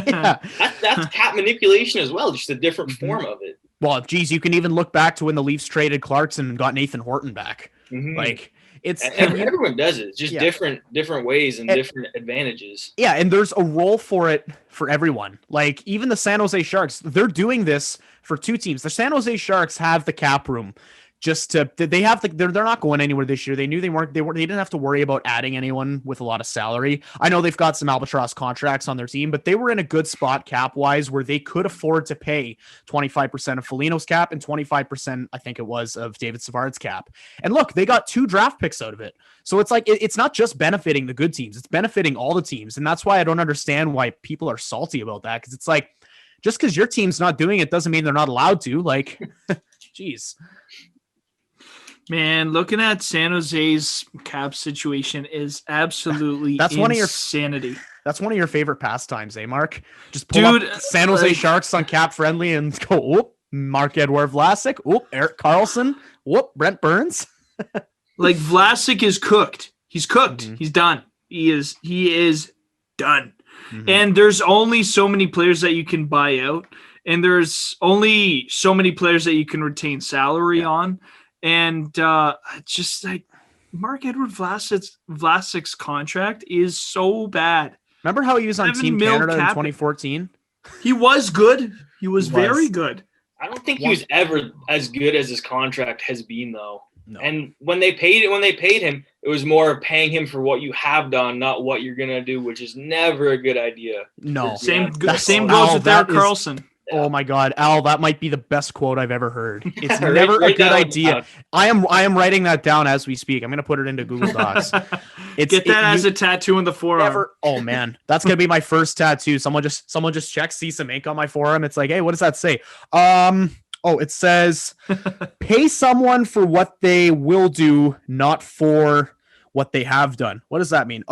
yeah. That's cap manipulation as well, just a different form of it. Well, geez, you can even look back to when the Leafs traded Clarkson and got Nathan Horton back. Mm-hmm. Like, it's everyone does it. It's just different ways and different advantages. Yeah, and there's a role for it for everyone. Like, even the San Jose Sharks, they're doing this for two teams. The San Jose Sharks have the cap room just to they're not going anywhere this year. They knew they didn't have to worry about adding anyone with a lot of salary. I know they've got some albatross contracts on their team, but they were in a good spot cap wise where they could afford to pay 25% of Foligno's cap and 25%, I think it was, of David Savard's cap. And look, they got 2 draft picks out of it. So it's like, it's not just benefiting the good teams, it's benefiting all the teams. And that's why I don't understand why people are salty about that. Cause it's like, just because your team's not doing it doesn't mean they're not allowed to. Like, geez. Man, looking at San Jose's cap situation is absolutely that's insanity. That's one of your favorite pastimes, eh, Mark? Just pull up San Jose Sharks on Cap Friendly and go, whoop, Marc-Edouard Vlasic, whoop, Erik Karlsson, whoop, Brent Burns. Like, Vlasic is cooked. He's cooked. Mm-hmm. He's done. He is done. Mm-hmm. And there's only so many players that you can buy out, and there's only so many players that you can retain salary on. And just like Marc-Edouard Vlasic's contract is so bad. Remember how he was on Team Canada in 2014? He was good. He was very good. I don't think he was ever as good as his contract has been, though. No. And when they paid him, it was more paying him for what you have done, not what you're gonna do, which is never a good idea. No, same goes with Erik Karlsson. Oh my God, Al, that might be the best quote I've ever heard. It's never a good idea. I am writing that down as we speak. I'm going to put it into Google Docs. Get that as a tattoo in the forearm. Oh man, that's going to be my first tattoo. Someone just checks, see some ink on my forearm. It's like, hey, what does that say? It says, pay someone for what they will do, not for what they have done. What does that mean?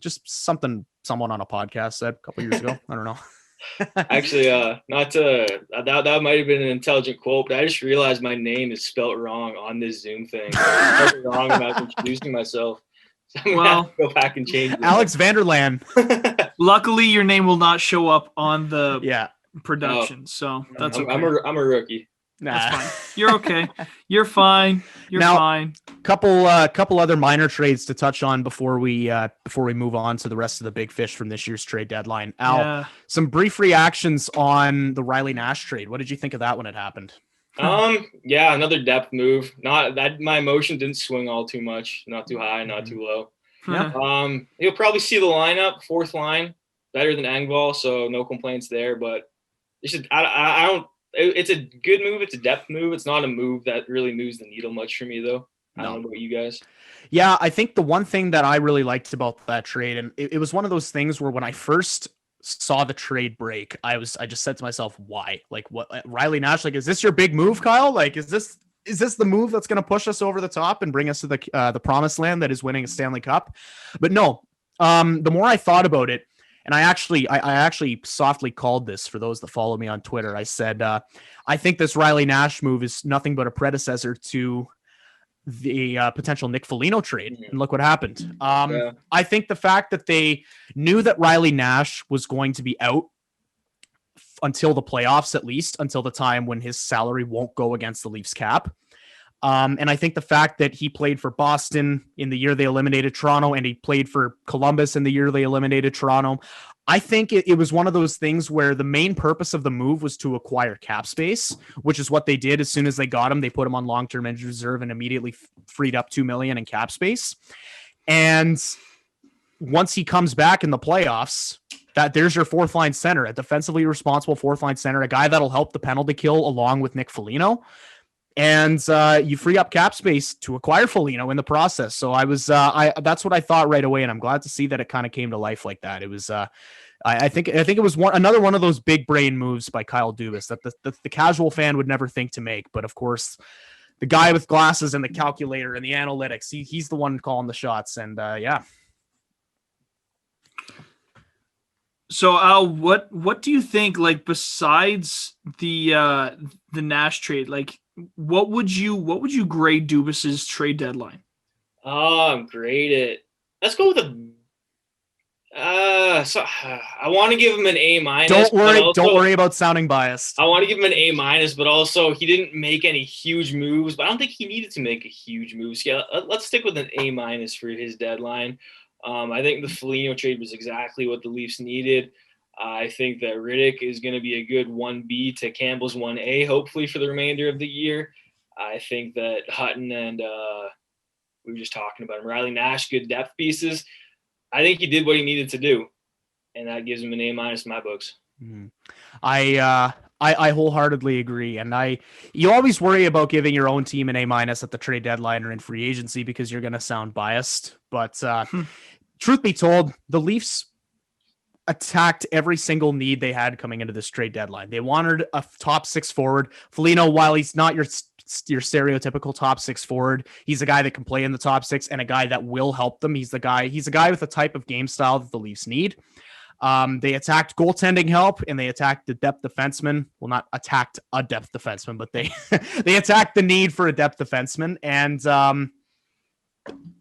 Just something someone on a podcast said a couple years ago. I don't know. Actually, that might have been an intelligent quote, but I just realized my name is spelt wrong on this Zoom thing. It's wrong when I was introducing myself. So I'm gonna have to go back and change it. Alex Vanderlaan. Luckily, your name will not show up on the production, so that's okay. I'm a rookie. That's fine. You're okay. You're fine. You're Now, fine. Couple other minor trades to touch on before we move on to the rest of the big fish from this year's trade deadline. Al, some brief reactions on the Riley Nash trade. What did you think of that when it happened? Yeah, another depth move. Not that my emotion didn't swing all too much. Not too high, not too low. Yeah. You'll probably see the lineup, fourth line, better than Engvall, so no complaints there. But you should. I don't. It's a good move. It's a depth move. It's not a move that really moves the needle much for me, though. I don't know about you guys. Yeah, I think the one thing that I really liked about that trade, and it was one of those things where when I first saw the trade break, I just said to myself, why? Like, what? Riley Nash, like, is this your big move, Kyle? Like, is this the move that's going to push us over the top and bring us to the promised land that is winning a Stanley Cup? But no, the more I thought about it, and I actually softly called this for those that follow me on Twitter. I said, I think this Riley Nash move is nothing but a predecessor to the potential Nick Foligno trade. And look what happened. I think the fact that they knew that Riley Nash was going to be out until the playoffs, at least until the time when his salary won't go against the Leafs cap. And I think the fact that he played for Boston in the year they eliminated Toronto, and he played for Columbus in the year they eliminated Toronto, I think it was one of those things where the main purpose of the move was to acquire cap space, which is what they did. As soon as they got him, they put him on long-term injured reserve and immediately freed up $2 million in cap space. And once he comes back in the playoffs, there's your fourth line center, a defensively responsible fourth line center, a guy that'll help the penalty kill along with Nick Foligno. And you free up cap space to acquire Foligno in the process. So that's what I thought right away, and I'm glad to see that it kind of came to life like that. It was, I think it was another one of those big brain moves by Kyle Dubas that the casual fan would never think to make. But of course, the guy with glasses and the calculator and the analytics, he's the one calling the shots. And yeah. So Al, what do you think? Like, besides the Nash trade, like, what would you grade Dubas's trade deadline? Grade it. Let's go with I want to give him an A-. Don't worry about sounding biased. I want to give him an A-, but also he didn't make any huge moves. But I don't think he needed to make a huge move. So yeah, let's stick with an A- for his deadline. I think the Foligno trade was exactly what the Leafs needed. I think that Riddick is going to be a good 1B to Campbell's 1A, hopefully, for the remainder of the year. I think that Hutton and we were just talking about him, Riley Nash, good depth pieces. I think he did what he needed to do, and that gives him an A- in my books. Mm-hmm. I wholeheartedly agree. And you always worry about giving your own team an A- at the trade deadline or in free agency because you're going to sound biased. But truth be told, the Leafs attacked every single need they had coming into this trade deadline. They wanted a top six forward. Foligno, while he's not your stereotypical top six forward, he's a guy that can play in the top six and a guy that will help them. He's a guy with a type of game style that the Leafs need. They attacked goaltending help and they attacked the depth defenseman. Well, not attacked a depth defenseman, but they attacked the need for a depth defenseman. And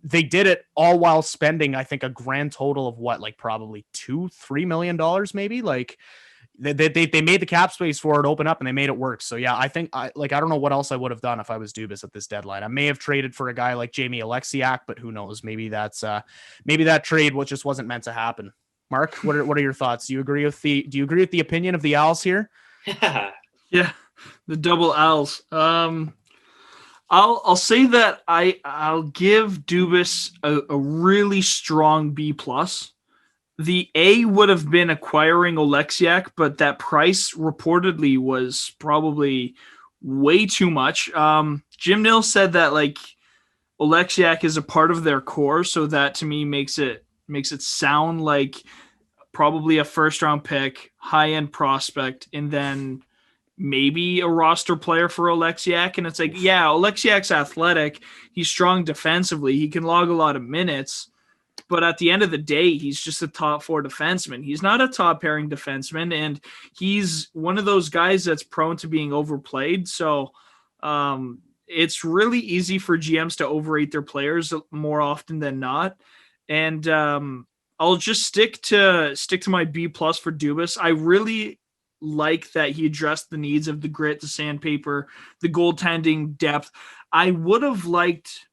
they did it all while spending, I think, a grand total of probably $2-3 million, maybe. Like they made the cap space for it open up and they made it work. So yeah, I think I don't know what else I would have done if I was Dubas at this deadline. I may have traded for a guy like Jamie Alexiak, but who knows? Maybe that trade just wasn't meant to happen. Mark, what are your thoughts? Do you agree with the opinion of the Owls here? Yeah, the double Owls. I'll say that I'll give Dubas a really strong B+. The A would have been acquiring Oleksiak, but that price reportedly was probably way too much. Jim Nill said that Oleksiak is a part of their core, so that to me makes it sound like probably a first-round pick, high-end prospect, and then maybe a roster player for Oleksiak. And it's like, yeah, Oleksiak's athletic. He's strong defensively. He can log a lot of minutes. But at the end of the day, he's just a top 4 defenseman. He's not a top pairing defenseman. And he's one of those guys that's prone to being overplayed. So it's really easy for GMs to overrate their players more often than not. And I'll just stick to my B+ for Dubas. I really like that he addressed the needs of the grit, the sandpaper, the goaltending depth. I would have liked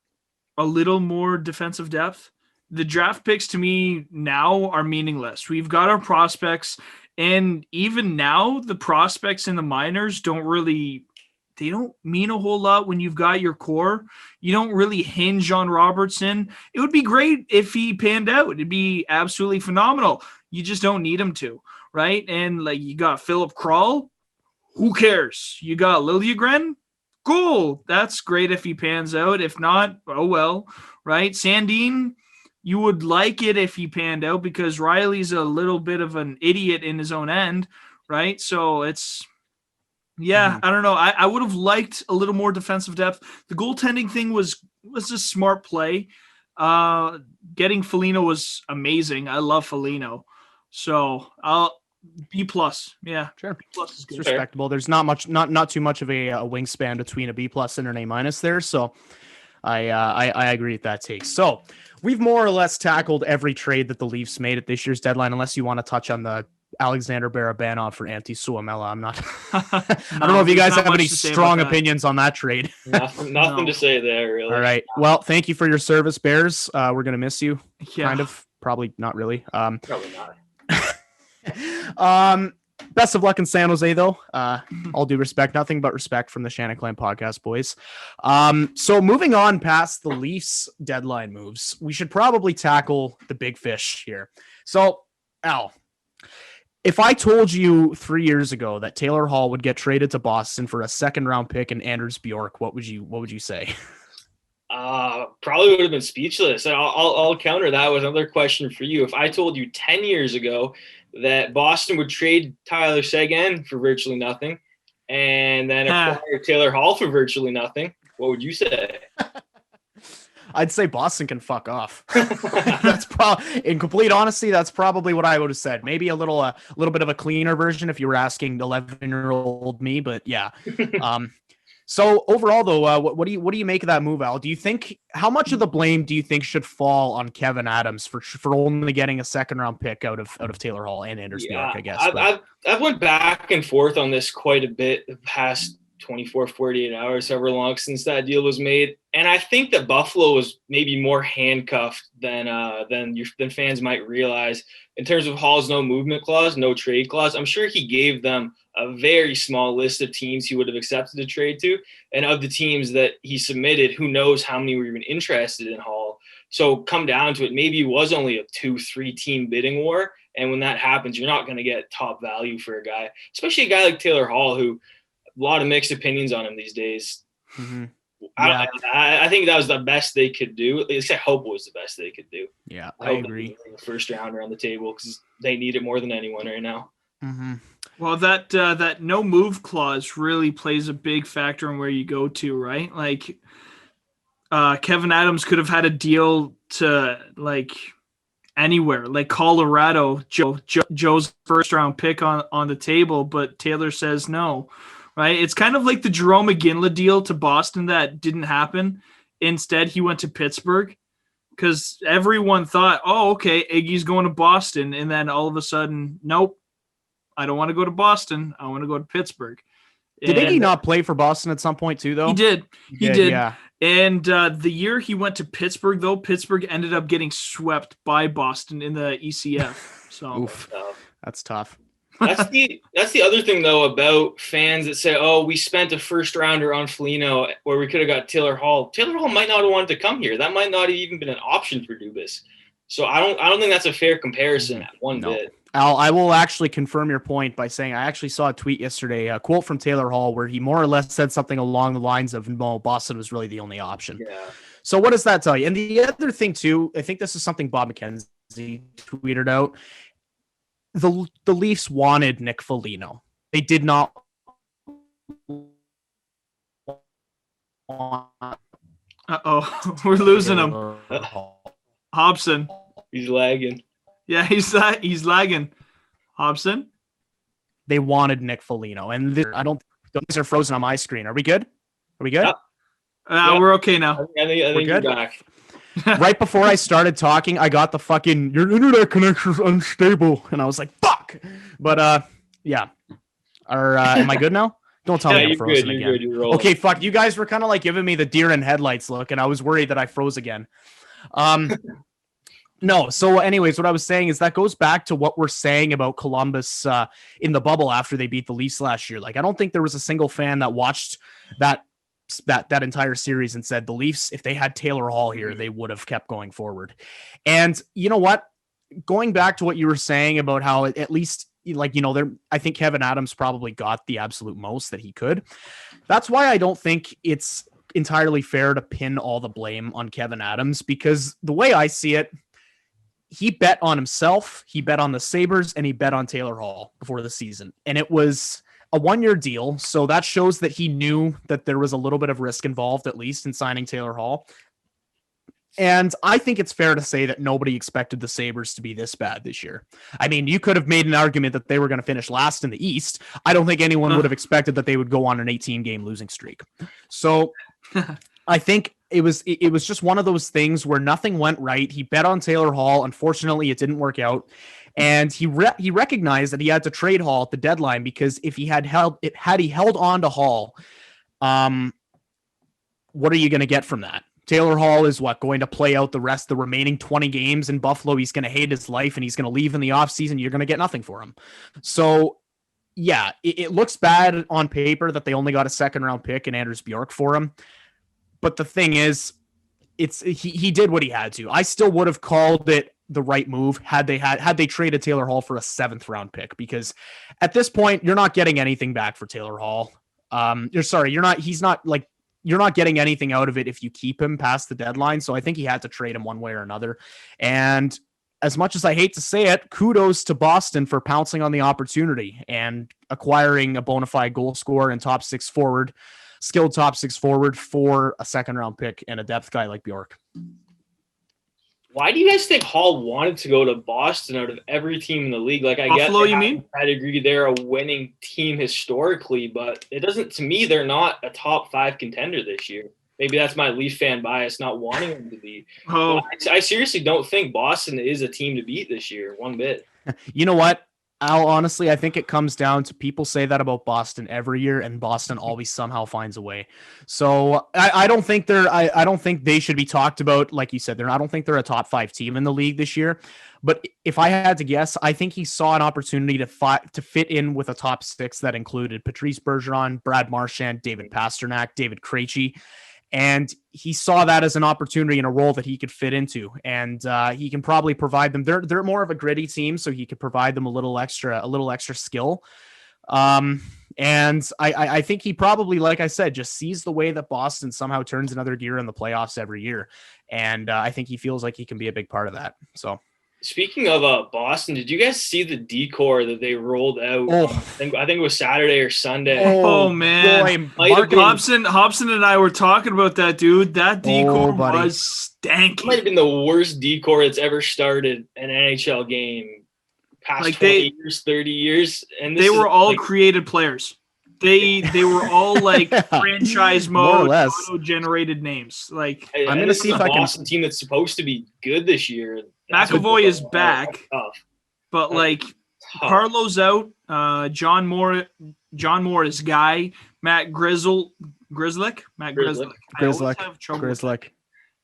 a little more defensive depth. The draft picks to me now are meaningless. We've got our prospects, and even now the prospects in the minors don't mean a whole lot when you've got your core. You don't really hinge on Robertson. It would be great if he panned out. It'd be absolutely phenomenal. You just don't need him to, right? And like you got Philip Kral, who cares? You got Liljegren, cool. That's great if he pans out. If not, oh well, right? Sandin, you would like it if he panned out because Riley's a little bit of an idiot in his own end, right? So it's, I don't know. I would have liked a little more defensive depth. The goaltending thing was a smart play. Getting Foligno was amazing. I love Foligno. So I'll B+. Yeah, sure. B+ is good. It's respectable. There's not too much of a wingspan between a B+ and an A- there. So I agree with that take. So we've more or less tackled every trade that the Leafs made at this year's deadline, unless you want to touch on the Alexander Barabanov for Antti Suomela. I'm not. I don't know if you guys have any strong opinions on that trade. Nothing to say there, really. All right. Well, thank you for your service, Bears. We're gonna miss you. Yeah. Kind of. Probably not really. Probably not. Best of luck in San Jose, though. All due respect, nothing but respect from the Shanaclan podcast, boys. So moving on past the Leafs deadline moves, we should probably tackle the big fish here. So, Al, if I told you 3 years ago that Taylor Hall would get traded to Boston for a second-round pick and Anders Bjork, what would you say? Probably would have been speechless. I'll counter that with another question for you. If I told you 10 years ago that Boston would trade Tyler Seguin for virtually nothing and then acquire Taylor Hall for virtually nothing, what would you say? I'd say Boston can fuck off. That's probably, in complete honesty, that's probably what I would have said. Maybe a little bit of a cleaner version if you were asking 11-year-old me, but yeah. So overall, though, what do you make of that move, Al? Do you think how much of the blame do you think should fall on Kevin Adams for only getting a second-round pick out of Taylor Hall and Anders Bjork? I guess I've went back and forth on this quite a bit the past 24, 48 hours, however long since that deal was made. And I think that Buffalo was maybe more handcuffed than fans might realize in terms of Hall's no movement clause, no trade clause. I'm sure he gave them a very small list of teams he would have accepted a trade to. And of the teams that he submitted, who knows how many were even interested in Hall. So come down to it, maybe it was only a 2-3 team bidding war. And when that happens, you're not going to get top value for a guy, especially a guy like Taylor Hall, who a lot of mixed opinions on him these days. Mm-hmm. Yeah. I think that was the best they could do. At least I hope it was the best they could do. Yeah, I agree. First rounder on the table because they need it more than anyone right now. Mm-hmm. Well, that no move clause really plays a big factor in where you go to, right? Like Kevin Adams could have had a deal to like anywhere, like Colorado, Joe's first round pick on the table, but Taylor says no. Right? It's kind of like the Jerome McGinley deal to Boston that didn't happen. Instead, he went to Pittsburgh because everyone thought, oh, okay, Iggy's going to Boston. And then all of a sudden, nope, I don't want to go to Boston. I want to go to Pittsburgh. Did Iggy not play for Boston at some point too, though? He did. He did. Yeah. And the year he went to Pittsburgh, though, Pittsburgh ended up getting swept by Boston in the ECF. So Oof. That's tough. That's the other thing, though, about fans that say, oh, we spent a first rounder on Foligno where we could have got Taylor Hall. Taylor Hall might not have wanted to come here. That might not have even been an option for Dubas. So I don't think that's a fair comparison one bit. Al, I will actually confirm your point by saying I actually saw a tweet yesterday, a quote from Taylor Hall, where he more or less said something along the lines of, no, Boston was really the only option. Yeah. So what does that tell you? And the other thing, too, I think this is something Bob McKenzie tweeted out. The Leafs wanted Nick Foligno. They did not want we're losing him. Hobson. He's lagging. Yeah, he's lagging. Hobson. They wanted Nick Foligno, and these are frozen on my screen. Are we good? Yeah. We're okay now. I think you're back. Right before I started talking, I got the fucking your internet connection's unstable, and I was like, "Fuck!" But yeah. Or am I good now? Don't tell me I'm you're frozen good. again. You're good. You're rolling. Okay, fuck. You guys were kind of like giving me the deer in headlights look, and I was worried that I froze again. No. So, anyways, what I was saying is that goes back to what we're saying about Columbus in the bubble after they beat the Leafs last year. Like, I don't think there was a single fan that watched that entire series and said the Leafs, if they had Taylor Hall here, they would have kept going forward. And you know what? Going back to what you were saying about how at least, like, you know, I think Kevin Adams probably got the absolute most that he could. That's why I don't think it's entirely fair to pin all the blame on Kevin Adams, because the way I see it, he bet on himself, he bet on the Sabres, and he bet on Taylor Hall before the season. And it was a 1-year deal. So that shows that he knew that there was a little bit of risk involved, at least in signing Taylor Hall. And I think it's fair to say that nobody expected the Sabres to be this bad this year. I mean, you could have made an argument that they were going to finish last in the East. I don't think anyone would have expected that they would go on an 18-game losing streak. So I think it was just one of those things where nothing went right. He bet on Taylor Hall. Unfortunately, it didn't work out. And he recognized that he had to trade Hall at the deadline, because if he had held on to Hall, what are you going to get from that? Taylor Hall is going to play out the remaining 20 games in Buffalo. He's going to hate his life and he's going to leave in the offseason. You're going to get nothing for him. So yeah, it looks bad on paper that they only got a 2nd-round pick and Anders Bjork for him. But the thing is, he did what he had to. I still would have called it the right move had they traded Taylor Hall for a 7th-round pick, because at this point you're not getting anything back for Taylor Hall. You're not getting anything out of it if you keep him past the deadline. So I think he had to trade him one way or another. And as much as I hate to say it, kudos to Boston for pouncing on the opportunity and acquiring a bona fide goal scorer and skilled top six forward for a 2nd-round pick and a depth guy like Bjork. Why do you guys think Hall wanted to go to Boston out of every team in the league? Like, I Buffalo, get you mean? I'd agree they're a winning team historically, but it doesn't, to me, they're not a top 5 contender this year. Maybe that's my Leaf fan bias, not wanting them to be. Oh, I seriously don't think Boston is a team to beat this year, one bit. You know what? I think it comes down to, people say that about Boston every year, and Boston always somehow finds a way. So I don't think I don't think they should be talked about. Like you said, I don't think they're a top 5 team in the league this year. But if I had to guess, I think he saw an opportunity to fit in with a top 6 that included Patrice Bergeron, Brad Marchand, David Pasternak, David Krejci. And he saw that as an opportunity and a role that he could fit into, and he can probably provide them. They're more of a gritty team, so he could provide them a little extra skill. And I think he probably, like I said, just sees the way that Boston somehow turns another gear in the playoffs every year, and I think he feels like he can be a big part of that. So. Speaking of Boston, did you guys see the decor that they rolled out? Oh. I think it was Saturday or Sunday. Oh man, Hobson and I were talking about that, dude. That decor was stanky. It might have been the worst decor that's ever started an NHL game past like 20 years, 30 years. And they were all created players. They were all like franchise mode, auto-generated names. Like, I'm going to see if I can. Boston team that's supposed to be good this year. McAvoy is back, but like Carlo's out. John Moore is guy. Matt Grzelcyk.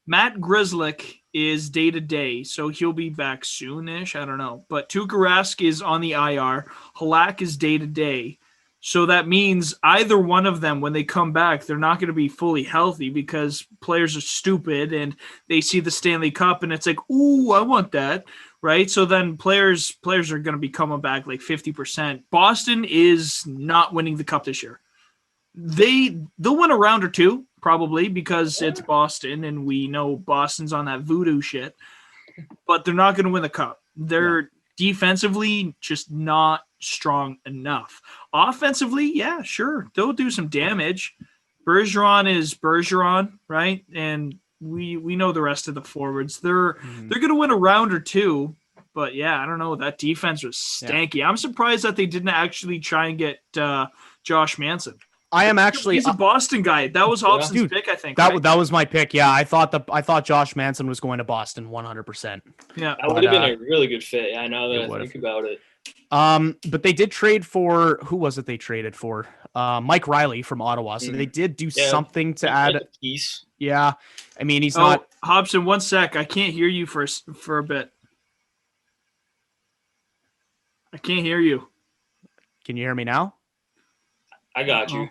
Matt Grzelcyk is day-to-day, so he'll be back soonish. I don't know. But Tuukka Rask is on the IR. Halak is day-to-day. So that means either one of them, when they come back, they're not going to be fully healthy because players are stupid and they see the Stanley Cup and it's like, ooh, I want that, right? So then players are going to be coming back like 50%. Boston is not winning the Cup this year. They'll win a round or two probably because it's Boston and we know Boston's on that voodoo shit, but they're not going to win the Cup. They're defensively just not strong enough. Offensively, yeah, sure, they'll do some damage. Bergeron is Bergeron, right? And we know the rest of the forwards. They're going to win a round or two, but yeah, I don't know. That defense was stanky. Yeah. I'm surprised that they didn't actually try and get Josh Manson. I am actually. He's a Boston guy. That was Hobson's pick, I think. That was my pick. Yeah, I thought Josh Manson was going to Boston 100%. Yeah, that would have been a really good fit. I know that I think about it. But they did trade for, who was it they traded for? Mike Riley from Ottawa. So they did do something to add. Piece. Yeah, I mean he's not. Hobson, one sec. I can't hear you for a bit. I can't hear you. Can you hear me now? I got you.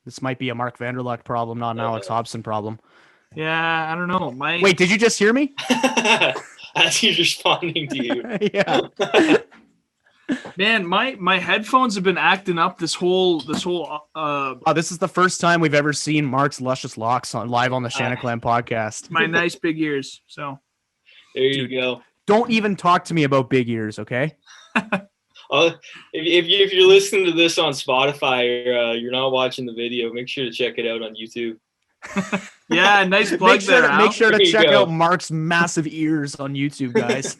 This might be a Mark Vanderlaan problem, not an Alex Hobson problem. Yeah, I don't know. Wait, did you just hear me? As he's responding to you. Yeah. Man, my headphones have been acting up this whole this is the first time we've ever seen Mark's luscious locks live on the Shanaclan podcast. My nice big ears. So there you go. Don't even talk to me about big ears, okay? If you're listening to this on Spotify or you're not watching the video, make sure to check it out on YouTube. Yeah, nice plug Make sure to check out Mark's massive ears on YouTube, guys.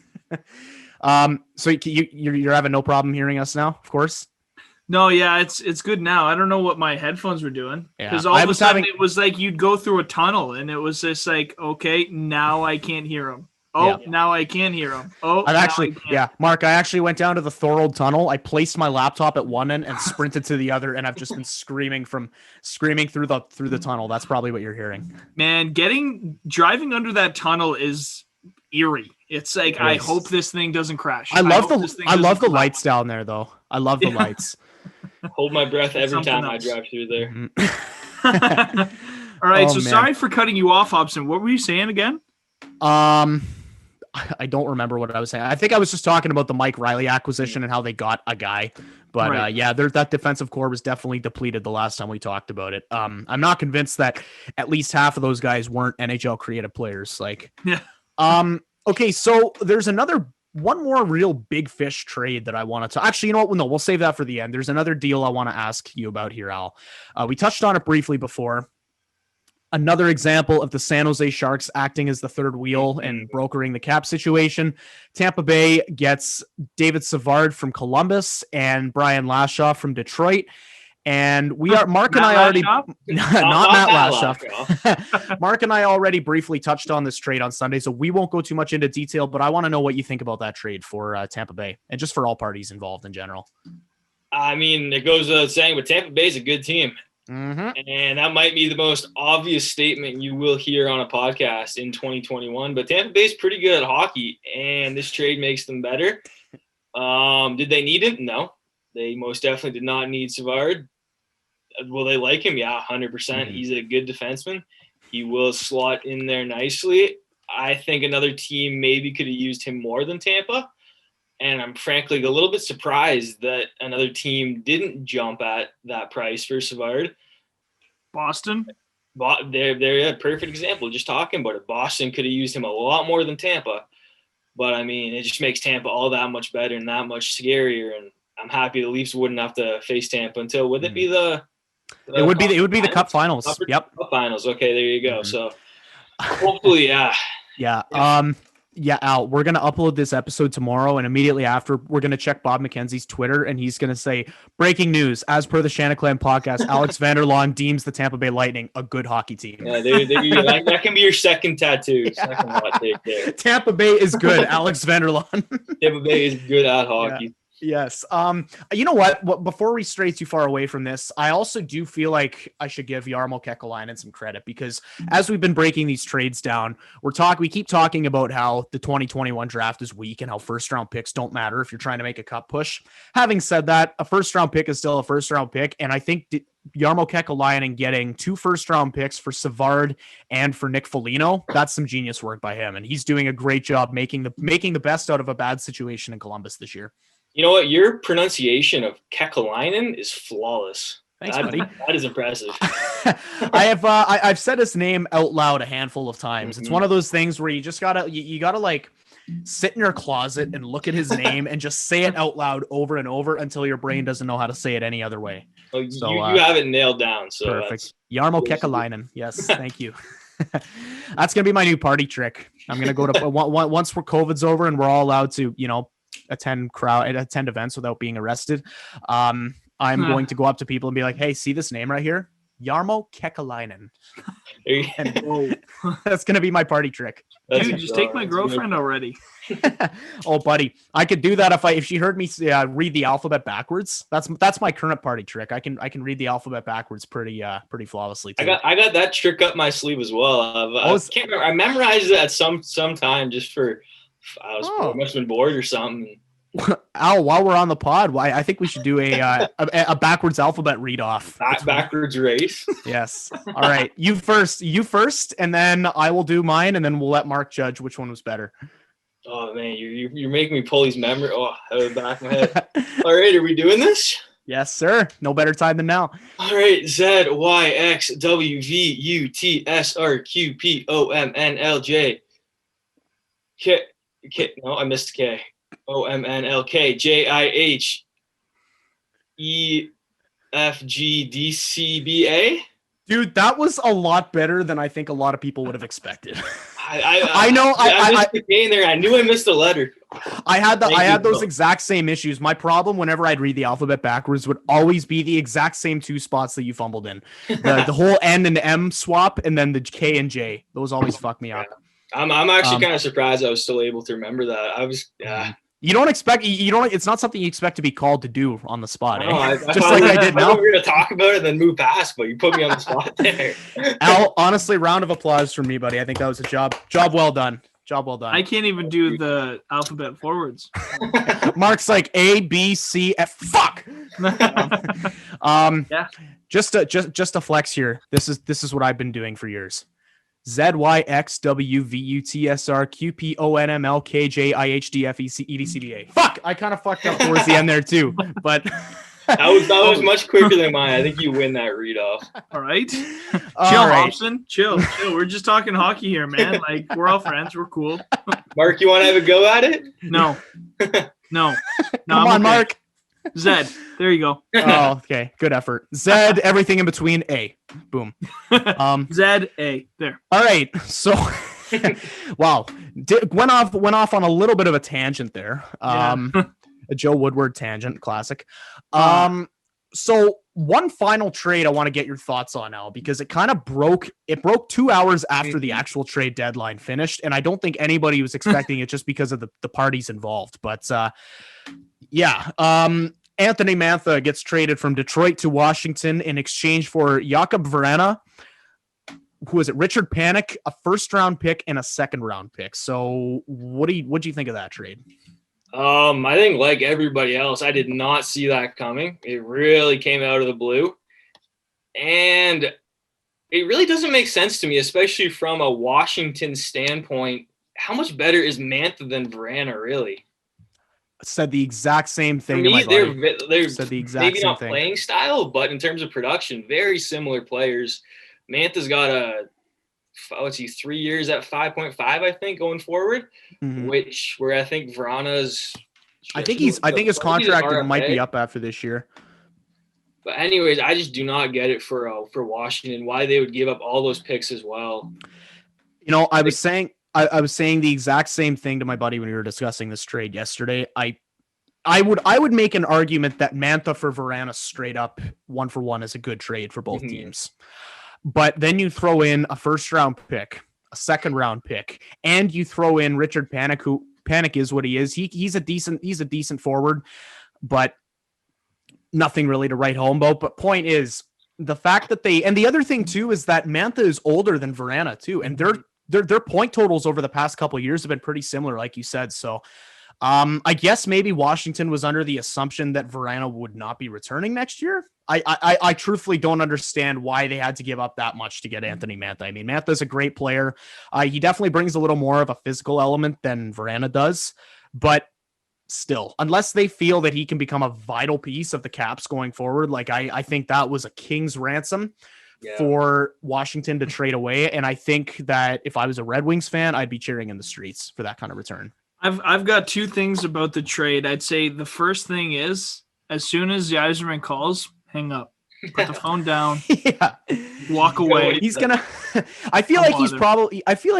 So you're having no problem hearing us now, of course? No, yeah, it's good now. I don't know what my headphones were doing. Because all of a sudden it was like you'd go through a tunnel and it was just like, okay, now I can't hear them. Now I can hear them. Mark, I actually went down to the Thorold Tunnel. I placed my laptop at one end and sprinted to the other, and I've just been screaming through the tunnel. That's probably what you're hearing. Man, driving under that tunnel is eerie. It's like I hope this thing doesn't crash. I love the lights down there, though. I love the lights. Hold my breath every time I drive through there. All right, sorry for cutting you off, Hobson. What were you saying again? I don't remember what I was saying. I think I was just talking about the Mike Riley acquisition and how they got a guy. But that defensive core was definitely depleted the last time we talked about it. I'm not convinced that at least half of those guys weren't NHL creative players. Okay, so there's one more real big fish trade that I wanted to actually, you know what? No, we'll save that for the end. There's another deal I want to ask you about here, Al. We touched on it briefly before. Another example of the San Jose Sharks acting as the third wheel and brokering the cap situation. Tampa Bay gets David Savard from Columbus and Brian Lashoff from Detroit. And Mark and I already, not Matt Lashoff. Mark and I already briefly touched on this trade on Sunday, so we won't go too much into detail, but I want to know what you think about that trade for Tampa Bay and just for all parties involved in general. I mean, it goes without saying, but Tampa Bay is a good team. Mm-hmm. And that might be the most obvious statement you will hear on a podcast in 2021. But Tampa Bay is pretty good at hockey, and this trade makes them better. Did they need him? No. They most definitely did not need Savard. Will they like him? Yeah, 100%. Mm-hmm. He's a good defenseman. He will slot in there nicely. I think another team maybe could have used him more than Tampa. And I'm frankly a little bit surprised that another team didn't jump at that price for Savard. Boston? They're a perfect example. Just talking about it. Boston could have used him a lot more than Tampa. But, I mean, it just makes Tampa all that much better and that much scarier. And I'm happy the Leafs wouldn't have to face Tampa until, would it be the it would be the Cup Finals. Yep. Cup Finals. Okay, there you go. Mm-hmm. So, hopefully, yeah. Yeah. Yeah, Al, we're going to upload this episode tomorrow, and immediately after, we're going to check Bob McKenzie's Twitter, and he's going to say, breaking news, as per the Shanaclan podcast, Alex Vanderlaan deems the Tampa Bay Lightning a good hockey team. Yeah, that can be your second tattoo. Yeah. Second hot take there. Tampa Bay is good, Alex Vanderlaan. Tampa Bay is good at hockey. Yeah. Yes. You know what? Before we stray too far away from this, I also do feel like I should give Jarmo Kekalainen some credit because as we've been breaking these trades down, we keep talking about how the 2021 draft is weak and how first round picks don't matter if you're trying to make a cup push. Having said that, a first round pick is still a first round pick, and I think Jarmo Kekalainen getting 2 first round picks for Savard and for Nick Foligno, that's some genius work by him, and he's doing a great job making the best out of a bad situation in Columbus this year. You know what? Your pronunciation of Kekalainen is flawless. Thanks, buddy. That is impressive. I've said his name out loud a handful of times. Mm-hmm. It's one of those things where you just gotta like sit in your closet and look at his name and just say it out loud over and over until your brain doesn't know how to say it any other way. Well, you have it nailed down. So perfect. Jarmo Kekalainen. Yes, thank you. That's gonna be my new party trick. I'm gonna go to once COVID's over and we're all allowed to, attend events without being arrested. I'm I'm going to go up to people and be like, hey, see this name right here? Jarmo Kekalainen. And that's going to be my party trick. Dude, just take my girlfriend already. Oh, buddy, I could do that if she heard me read the alphabet backwards. That's my current party trick. I can read the alphabet backwards pretty flawlessly too. I got that trick up my sleeve as well. I can't remember. I memorized it at some time just for I must have been bored or something. Al, while we're on the pod, I think we should do a backwards alphabet read off. Backwards race. Yes. All right. You first, and then I will do mine, and then we'll let Mark judge which one was better. Oh man, you're making me pull these memories out of the back of my head. All right, are we doing this? Yes, sir. No better time than now. All right, Z Y X W V U T S R Q P O M N L J. K. No, I missed K. O M N L K J I H E F G D C B A. Dude, that was a lot better than I think a lot of people would have expected. I know. I missed the K in there. I knew I missed a letter. I had those exact same issues. My problem whenever I'd read the alphabet backwards would always be the exact same two spots that you fumbled in. The whole N and M swap, and then the K and J. Those always fuck me up. I'm actually kind of surprised I was still able to remember that. I was You don't expect it's not something you expect to be called to do on the spot. No, I just like I did now. We're gonna talk about it and then move past, but you put me on the spot there. Al, honestly, round of applause from me, buddy. I think that was a job well done. Job well done. I can't even do the alphabet forwards. Mark's like A, B, C, F. Fuck. Yeah. Just a flex here. This is what I've been doing for years. Z Y X W V U T S R Q P O N M L K J I H D F E C E D C B A. Fuck! I kind of fucked up towards the end there too, but that was much quicker than mine. I think you win that read off. All right, chill, right. Hobson. Chill. We're just talking hockey here, man. Like we're all friends. We're cool. Mark, you want to have a go at it? No. Come on, okay. Mark. Z. There you go. Oh, okay. Good effort. Z. Everything in between. A. Boom. Z. A. There. All right. So, wow. Went off on a little bit of a tangent there. A Joe Woodward tangent, classic. So one final trade I want to get your thoughts on now, because it kind of broke 2 hours after the actual trade deadline finished, and I don't think anybody was expecting it just because of the parties involved. But Anthony Mantha gets traded from Detroit to Washington in exchange for Jakub Vrana, who is it? Richard Panik, a first-round pick and a second-round pick. So what do you think of that trade? I think like everybody else, I did not see that coming. It really came out of the blue. And it really doesn't make sense to me, especially from a Washington standpoint. How much better is Mantha than Vrana, really? Said the exact same thing. For me, they're said the exact maybe same not thing. Playing style, but in terms of production, very similar players. Mantha's got 3 years at 5.5, I think, going forward. Mm-hmm. Where I think Vrana's. I think his contract might be up after this year. But anyways, I just do not get it for Washington, why they would give up all those picks as well. You know, I was saying the exact same thing to my buddy when we were discussing this trade yesterday. I would make an argument that Mantha for Vrana straight up 1-for-1 is a good trade for both teams. But then you throw in a first-round pick, a second-round pick, and you throw in Richard Panik, who Panik is what he is. He's a decent forward, but nothing really to write home about. But point is, the fact that and the other thing too is that Mantha is older than Vrana too, and their point totals over the past couple of years have been pretty similar, like you said. So I guess maybe Washington was under the assumption that Vrana would not be returning next year. I truthfully don't understand why they had to give up that much to get Anthony Mantha. I mean, Mantha is a great player. He definitely brings a little more of a physical element than Vrana does, but still, unless they feel that he can become a vital piece of the Caps going forward, like I think that was a king's ransom for Washington to trade away. And I think that if I was a Red Wings fan, I'd be cheering in the streets for that kind of return. I've got two things about the trade. I'd say the first thing is, as soon as Yzerman calls, hang up. Put the phone down. Yeah. Walk away. He's gonna. I feel like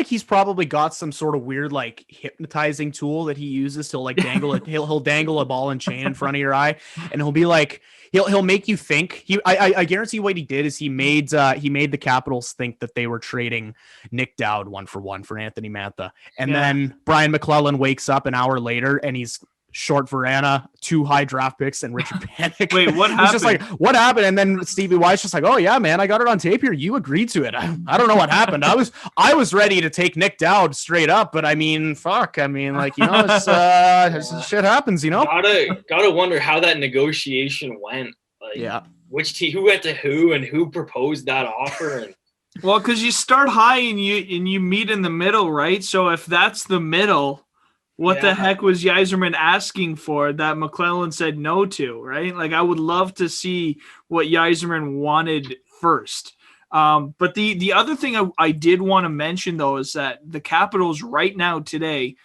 he's probably got some sort of weird like hypnotizing tool that he uses to like dangle it. He'll dangle a ball and chain in front of your eye, and he'll be like he'll make you think. I guarantee what he did is he made the Capitals think that they were trading Nick Dowd 1-for-1 for Anthony Mantha, and then Brian McClellan wakes up an hour later and he's short Verana, 2 high draft picks, and Richard Panik. Wait, what happened? He's just like, what happened? And then Stevie Y's just like, oh yeah, man, I got it on tape here. You agreed to it. I don't know what happened. I was ready to take Nick Dowd straight up, but I mean, fuck. I mean, like, you know, it's shit happens, you know. Gotta wonder how that negotiation went. Like, yeah, who went to who and who proposed that offer and. Well, because you start high and you meet in the middle, right? So if that's the middle. What the heck was Yzerman asking for that McClellan said no to, right? Like, I would love to see what Yzerman wanted first. But the other thing I did want to mention, though, is that the Capitals right now today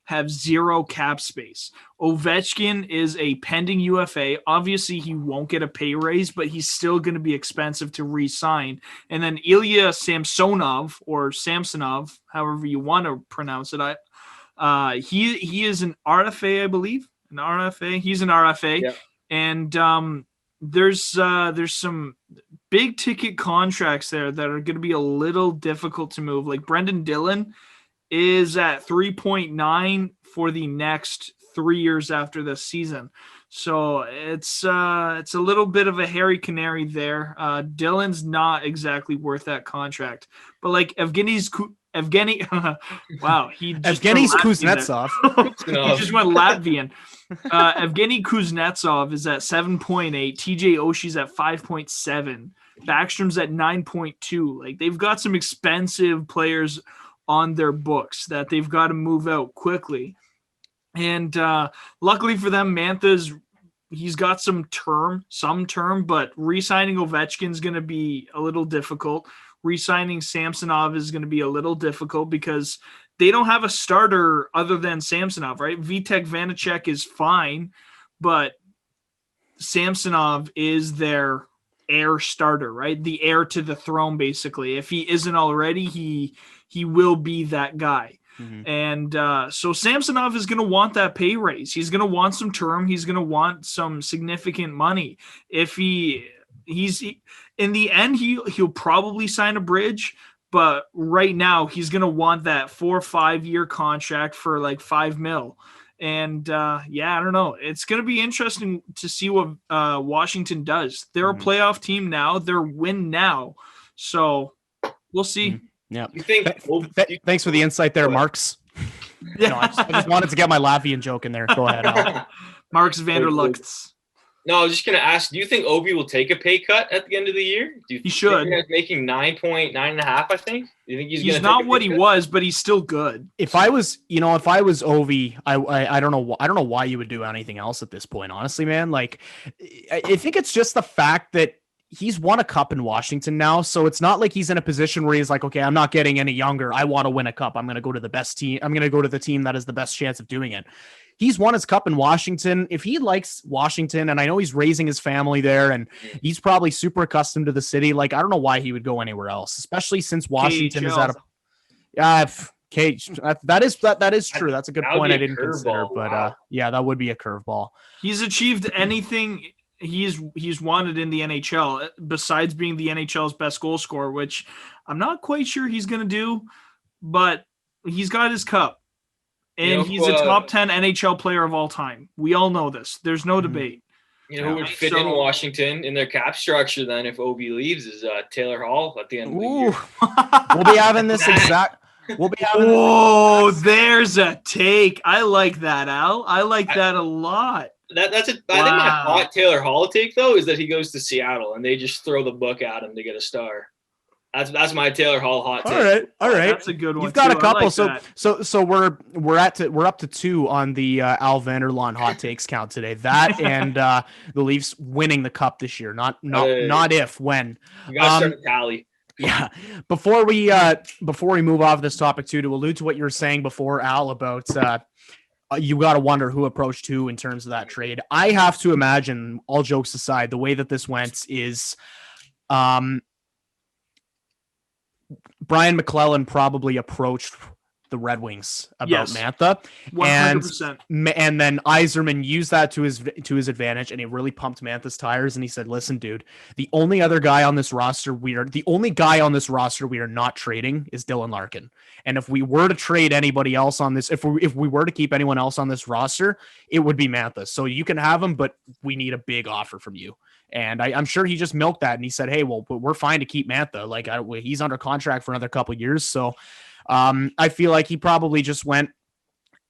have 0 cap space. Ovechkin is a pending UFA. Obviously, he won't get a pay raise, but he's still going to be expensive to re-sign. And then Ilya Samsonov, or Samsonov, however you want to pronounce it, he is an RFA, I believe. An RFA. He's an RFA. Yep. And there's some big ticket contracts there that are going to be a little difficult to move. Like Brendan Dillon is at 3.9 for the next 3 years after this season. So it's a little bit of a hairy canary there. Dillon's not exactly worth that contract, but like Evgeny wow, Evgeny Kuznetsov. He just went Latvian. Evgeny Kuznetsov is at 7.8. TJ Oshie's at 5.7. Backstrom's at 9.2. Like, they've got some expensive players on their books that they've got to move out quickly. And luckily for them, he's got some term, but re-signing Ovechkin's going to be a little difficult. Re-signing Samsonov is going to be a little difficult because they don't have a starter other than Samsonov, right? Vitek Vanacek is fine, but Samsonov is their heir starter, right? The heir to the throne, basically. If he isn't already, he will be that guy. Mm-hmm. And so Samsonov is going to want that pay raise. He's going to want some term. He's going to want some significant money. If he's in the end, he'll probably sign a bridge, but right now he's going to want that 4 or 5 year contract for like $5 million. And I don't know. It's going to be interesting to see what Washington does. They're a playoff team now. They're win now. So we'll see. Mm-hmm. Yeah. You think? Thanks for the insight there, Marks. Yeah. No, I just wanted to get my Latvian joke in there. Go ahead, Al. Marks Vanderlaan. No, I was just going to ask, do you think Ovi will take a pay cut at the end of the year? He should. He's making 9.5, I think. Do you think he's not what he was, but he's still good. If I was Ovi, I don't know why you would do anything else at this point, honestly, man. Like, I think it's just the fact that he's won a cup in Washington now, so it's not like he's in a position where he's like, okay, I'm not getting any younger. I want to win a cup. I'm going to go to the best team. I'm going to go to the team that has the best chance of doing it. He's won his cup in Washington. If he likes Washington, and I know he's raising his family there, and he's probably super accustomed to the city, like, I don't know why he would go anywhere else, especially since Washington is at a Cage. That is true. That's a good point. I didn't consider, but that would be a curveball. He's achieved anything he's wanted in the NHL besides being the NHL's best goal scorer, which I'm not quite sure he's going to do, but he's got his cup. And he's a top 10 NHL player of all time. We all know this. There's no debate. You know who would fit in Washington in their cap structure then if Obi leaves is Taylor Hall at the end of the year. We'll be having this exact. There's a take. I like that, Al. I like that a lot. I think my hot Taylor Hall take, though, is that he goes to Seattle and they just throw the book at him to get a star. That's my Taylor Hall hot take. All right. That's a good one. You've got too. a couple. Like so we're up to 2 on the Al Vanderlaan hot takes count today. That and the Leafs winning the cup this year. Not if, when. You gotta start a tally. Yeah. Before we move off this topic too, to allude to what you were saying before, Al, about you got to wonder who approached who in terms of that trade. I have to imagine, all jokes aside, the way that this went is Brian McClellan probably approached the Red Wings about Mantha, 100%. and then Yzerman used that to his advantage, and he really pumped Mantha's tires. And he said, "Listen, dude, the only guy on this roster we are not trading is Dylan Larkin. And if we were to trade anybody else on this, if we were to keep anyone else on this roster, it would be Mantha. So you can have him, but we need a big offer from you." And I'm sure he just milked that, and he said, "Hey, well, we're fine to keep Mantha. Like he's under contract for another couple of years, so." I feel like he probably just went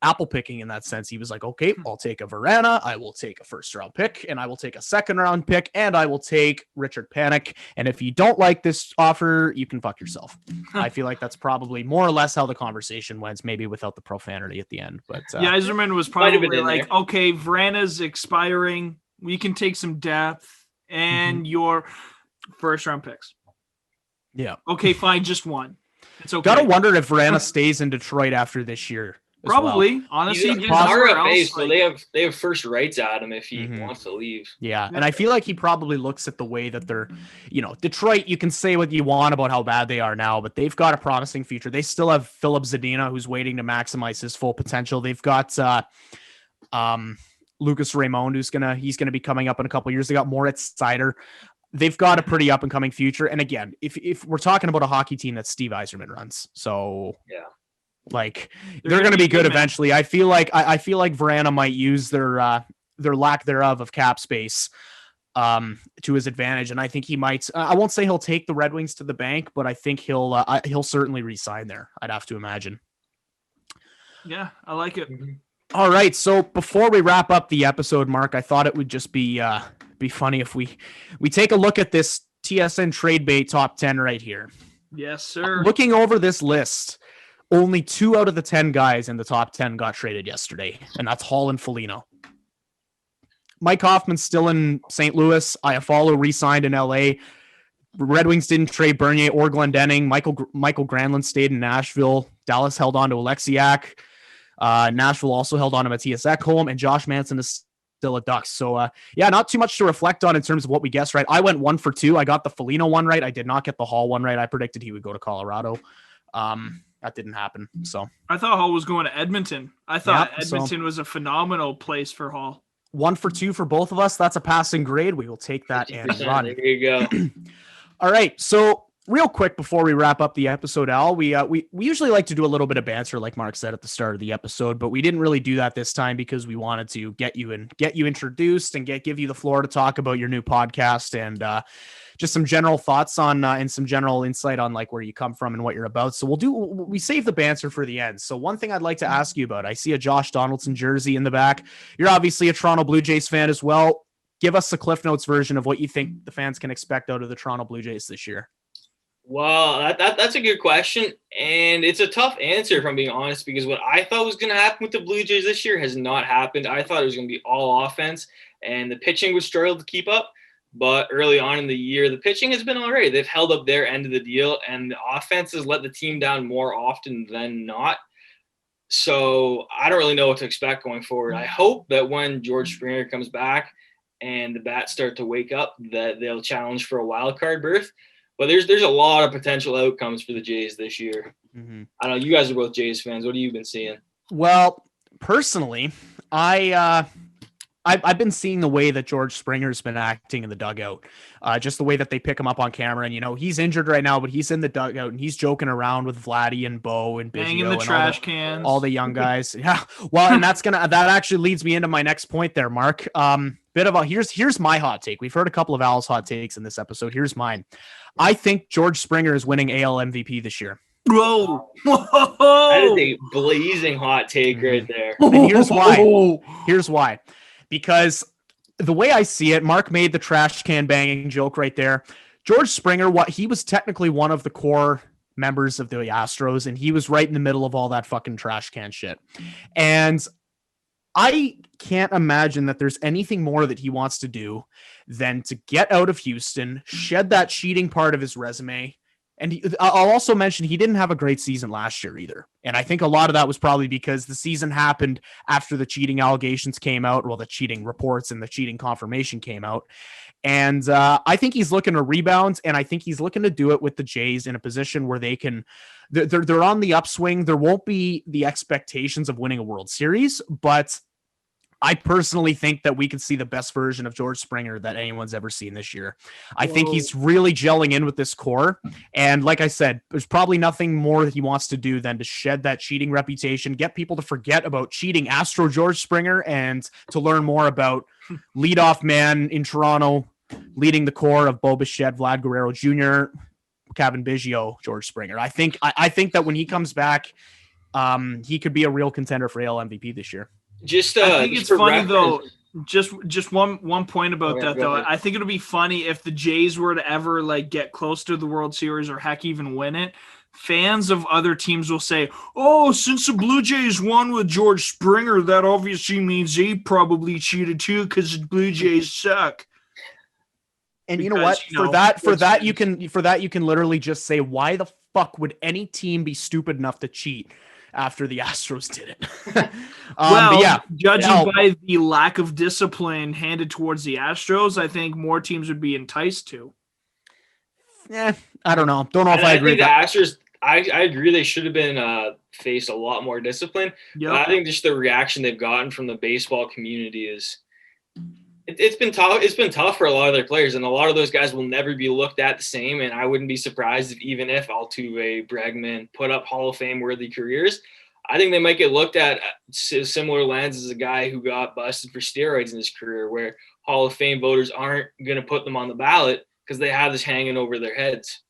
apple picking in that sense. He was like, okay, I'll take a Verana, I will take a first round pick, and I will take a second round pick, and I will take Richard Panik. And if you don't like this offer, you can fuck yourself. I feel like that's probably more or less how the conversation went, maybe without the profanity at the end. But Yzerman was probably like, okay, Verana's expiring. We can take some depth and your first round picks. Yeah. Okay, fine. Just one. It's okay. Gotta wonder if Verana stays in Detroit after this year. Probably, well. Honestly, he's RFA, so they have first rights at him if he wants to leave. Yeah, and I feel like he probably looks at the way that they're, Detroit. You can say what you want about how bad they are now, but they've got a promising future. They still have Philip Zadina, who's waiting to maximize his full potential. They've got Lucas Raymond, he's gonna be coming up in a couple of years. They got Moritz Seider. They've got a pretty up and coming future. And again, if we're talking about a hockey team that Steve Yzerman runs, so yeah, like they're going to be good eventually. I feel like Verana might use their lack thereof of cap space to his advantage, and I think he might. I won't say he'll take the Red Wings to the bank, but I think he'll certainly re-sign there. I'd have to imagine. Yeah, I like it. All right, so before we wrap up the episode, Mark, I thought it would just be funny if we take a look at this TSN trade bait top 10 right here. Yes, sir. Looking over this list, only 2 out of the 10 guys in the top 10 got traded yesterday, and that's Hall and Foligno. Mike Hoffman's still in St. Louis. Iafallo re-signed in LA. Red Wings didn't trade Bernier or Glendening. Michael Granlund stayed in Nashville. Dallas held on to Alexiak. Nashville also held on to Matthias Ekholm, and Josh Manson is still a Ducks. So, not too much to reflect on in terms of what we guessed right. I went 1 for 2. I got the Foligno one right. I did not get the Hall one right. I predicted he would go to Colorado. That didn't happen. So I thought Hall was going to Edmonton. I thought Edmonton was a phenomenal place for Hall. 1 for 2 for both of us. That's a passing grade. We will take that and run. There you go. All right. So real quick before we wrap up the episode, Al, we usually like to do a little bit of banter, like Mark said at the start of the episode, but we didn't really do that this time because we wanted to get you introduced and give you the floor to talk about your new podcast and just some general thoughts on and some general insight on like where you come from and what you're about. So we save the banter for the end. So one thing I'd like to ask you about, I see a Josh Donaldson jersey in the back. You're obviously a Toronto Blue Jays fan as well. Give us the Cliff Notes version of what you think the fans can expect out of the Toronto Blue Jays this year. Well, that's a good question, and it's a tough answer if I'm being honest, because what I thought was going to happen with the Blue Jays this year has not happened. I thought it was going to be all offense, and the pitching would struggle to keep up. But early on in the year, the pitching has been all right. They've held up their end of the deal, and the offense has let the team down more often than not. So I don't really know what to expect going forward. I hope that when George Springer comes back and the bats start to wake up, that they'll challenge for a wild card berth. But there's a lot of potential outcomes for the Jays this year. Mm-hmm. I don't know. You guys are both Jays fans. What have you been seeing? Well, personally, I've been seeing the way that George Springer's been acting in the dugout, just the way that they pick him up on camera. And, he's injured right now, but he's in the dugout and he's joking around with Vladdy and Bo and Biggio. Banging the trash cans. All the young guys. Yeah. Well, and that actually leads me into my next point there, Mark. Here's my hot take. We've heard a couple of Al's hot takes in this episode. Here's mine. I think George Springer is winning AL MVP this year. Whoa. That is a blazing hot take right there. And here's why. Here's why. Because the way I see it, Mark made the trash can banging joke right there. George Springer, he was technically one of the core members of the Astros, and he was right in the middle of all that fucking trash can shit. And I can't imagine that there's anything more that he wants to do than to get out of Houston, shed that cheating part of his resume, And I'll also mention he didn't have a great season last year either. And I think a lot of that was probably because the season happened after the cheating allegations came out, well, the cheating reports and the cheating confirmation came out. And I think he's looking to rebound, and I think he's looking to do it with the Jays in a position where they're on the upswing. There won't be the expectations of winning a World Series, but I personally think that we could see the best version of George Springer that anyone's ever seen this year. I think he's really gelling in with this core. And like I said, there's probably nothing more that he wants to do than to shed that cheating reputation, get people to forget about cheating Astro George Springer, and to learn more about leadoff man in Toronto, leading the core of Bo Bichette, Vlad Guerrero Jr., Kevin Biggio, George Springer. I think that when he comes back, he could be a real contender for AL MVP this year. I think it's funny though. Just one point about that though. I think it'll be funny if the Jays were to ever like get close to the World Series or heck even win it. Fans of other teams will say, "Oh, since the Blue Jays won with George Springer, that obviously means they probably cheated too because the Blue Jays suck." And you know what? For that you can literally just say, "Why the fuck would any team be stupid enough to cheat?" After the Astros did it. Judging by the lack of discipline handed towards the Astros, I think more teams would be enticed to. Yeah, I don't know. Don't know if I agree. The Astros, I agree they should have been faced a lot more discipline. Yep. But I think just the reaction they've gotten from the baseball community is it's been tough. It's been tough for a lot of their players, and a lot of those guys will never be looked at the same. And I wouldn't be surprised if Altuve, Bregman put up Hall of Fame worthy careers. I think they might get looked at similar lens as a guy who got busted for steroids in his career, where Hall of Fame voters aren't going to put them on the ballot because they have this hanging over their heads.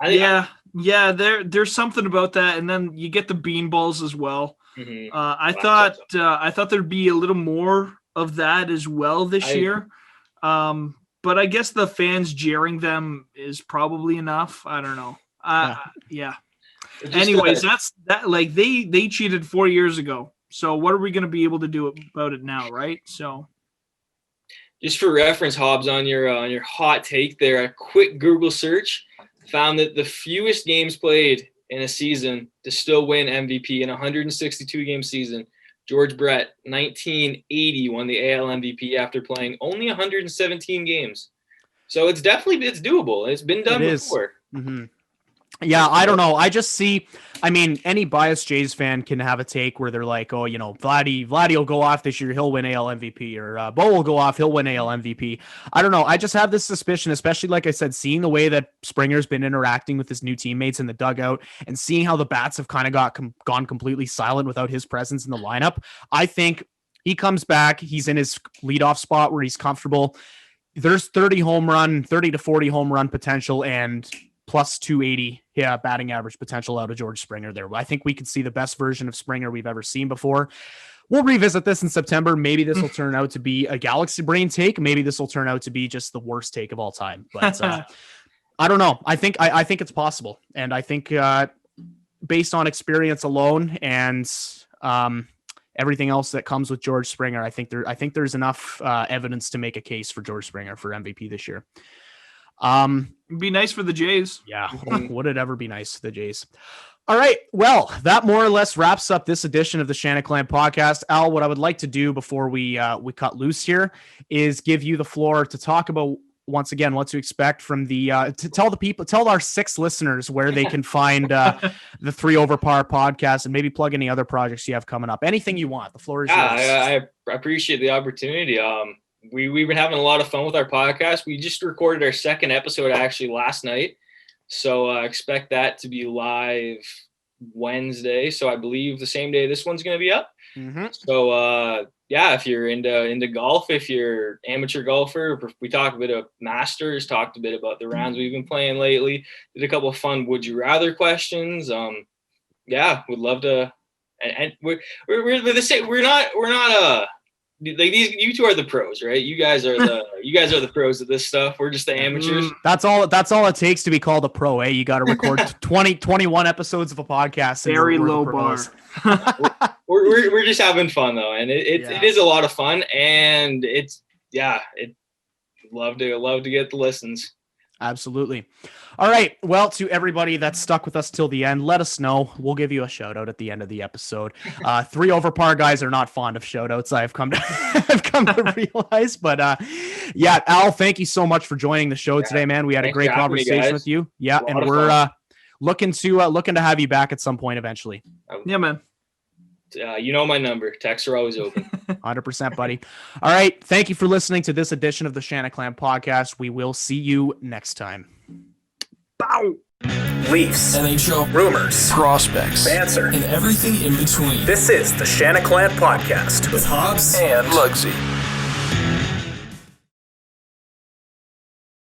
There's something about that, and then you get the beanballs as well. Mm-hmm. I thought there'd be a little more of that as well this year. But I guess the fans jeering them is probably enough. I don't know. Yeah. Anyways, that's that. Like they cheated 4 years ago. So what are we going to be able to do about it now, right? So, just for reference, Hobbs, on your hot take there, a quick Google search found that the fewest games played in a season to still win MVP in a 162 game season, George Brett, 1980, won the AL MVP after playing only 117 games. So it's doable. It's been done before. Mm-hmm. Yeah, I don't know. I just see, any biased Jays fan can have a take where they're like, oh, Vladdy will go off this year, he'll win AL MVP, or Bo will go off, he'll win AL MVP. I don't know. I just have this suspicion, especially like I said, seeing the way that Springer's been interacting with his new teammates in the dugout and seeing how the bats have kind of gone completely silent without his presence in the lineup. I think he comes back. He's in his leadoff spot where he's comfortable. There's 30 to 40 home run potential and plus 280 batting average potential out of George Springer there. I think we could see the best version of Springer we've ever seen before. We'll revisit this in September. Maybe this will turn out to be a Galaxy Brain take. Maybe this will turn out to be just the worst take of all time. But I don't know. I think it's possible. And I think based on experience alone and everything else that comes with George Springer, I think there's enough evidence to make a case for George Springer for MVP this year. It'd be nice for the Jays. Yeah. Would it ever be nice for the Jays? All right. Well, that more or less wraps up this edition of the Shanaclan podcast. Al, what I would like to do before we cut loose here is give you the floor to talk about once again what to expect from the to tell our 6 listeners where they can find the 3 Over Par podcast, and maybe plug any other projects you have coming up. Anything you want. The floor is yours. I appreciate the opportunity. We've been having a lot of fun with our podcast. We just recorded our 2nd episode actually last night. So expect that to be live Wednesday. So I believe the same day this one's going to be up. Mm-hmm. So if you're into golf, if you're amateur golfer, we talked a bit of Masters, talked a bit about the rounds we've been playing lately, did a couple of fun would you rather questions. Would love to. And we're the same. We're not like these, you two are the pros, right? You guys are the pros of this stuff. We're just the amateurs. That's all it takes to be called a pro, eh? You got to record 21 epides of a podcast. Very low bar. we're just having fun though. And it is a lot of fun, and love to get the listens. Absolutely. All right. Well, to everybody that's stuck with us till the end, let us know. We'll give you a shout out at the end of the episode. 3 over par guys are not fond of shout outs. I've come to realize, but yeah, Al, thank you so much for joining the show today, man. We had a great conversation with you. Yeah. And we're looking to have you back at some point eventually. Yeah, man. You know my number. Texts are always open. 100%, buddy. All right. Thank you for listening to this edition of the Shanaclan podcast. We will see you next time. Bow. Leafs, NHL, rumors, prospects, banter, and everything in between. This is the Shanaclan podcast with Hobbs and Lugsy.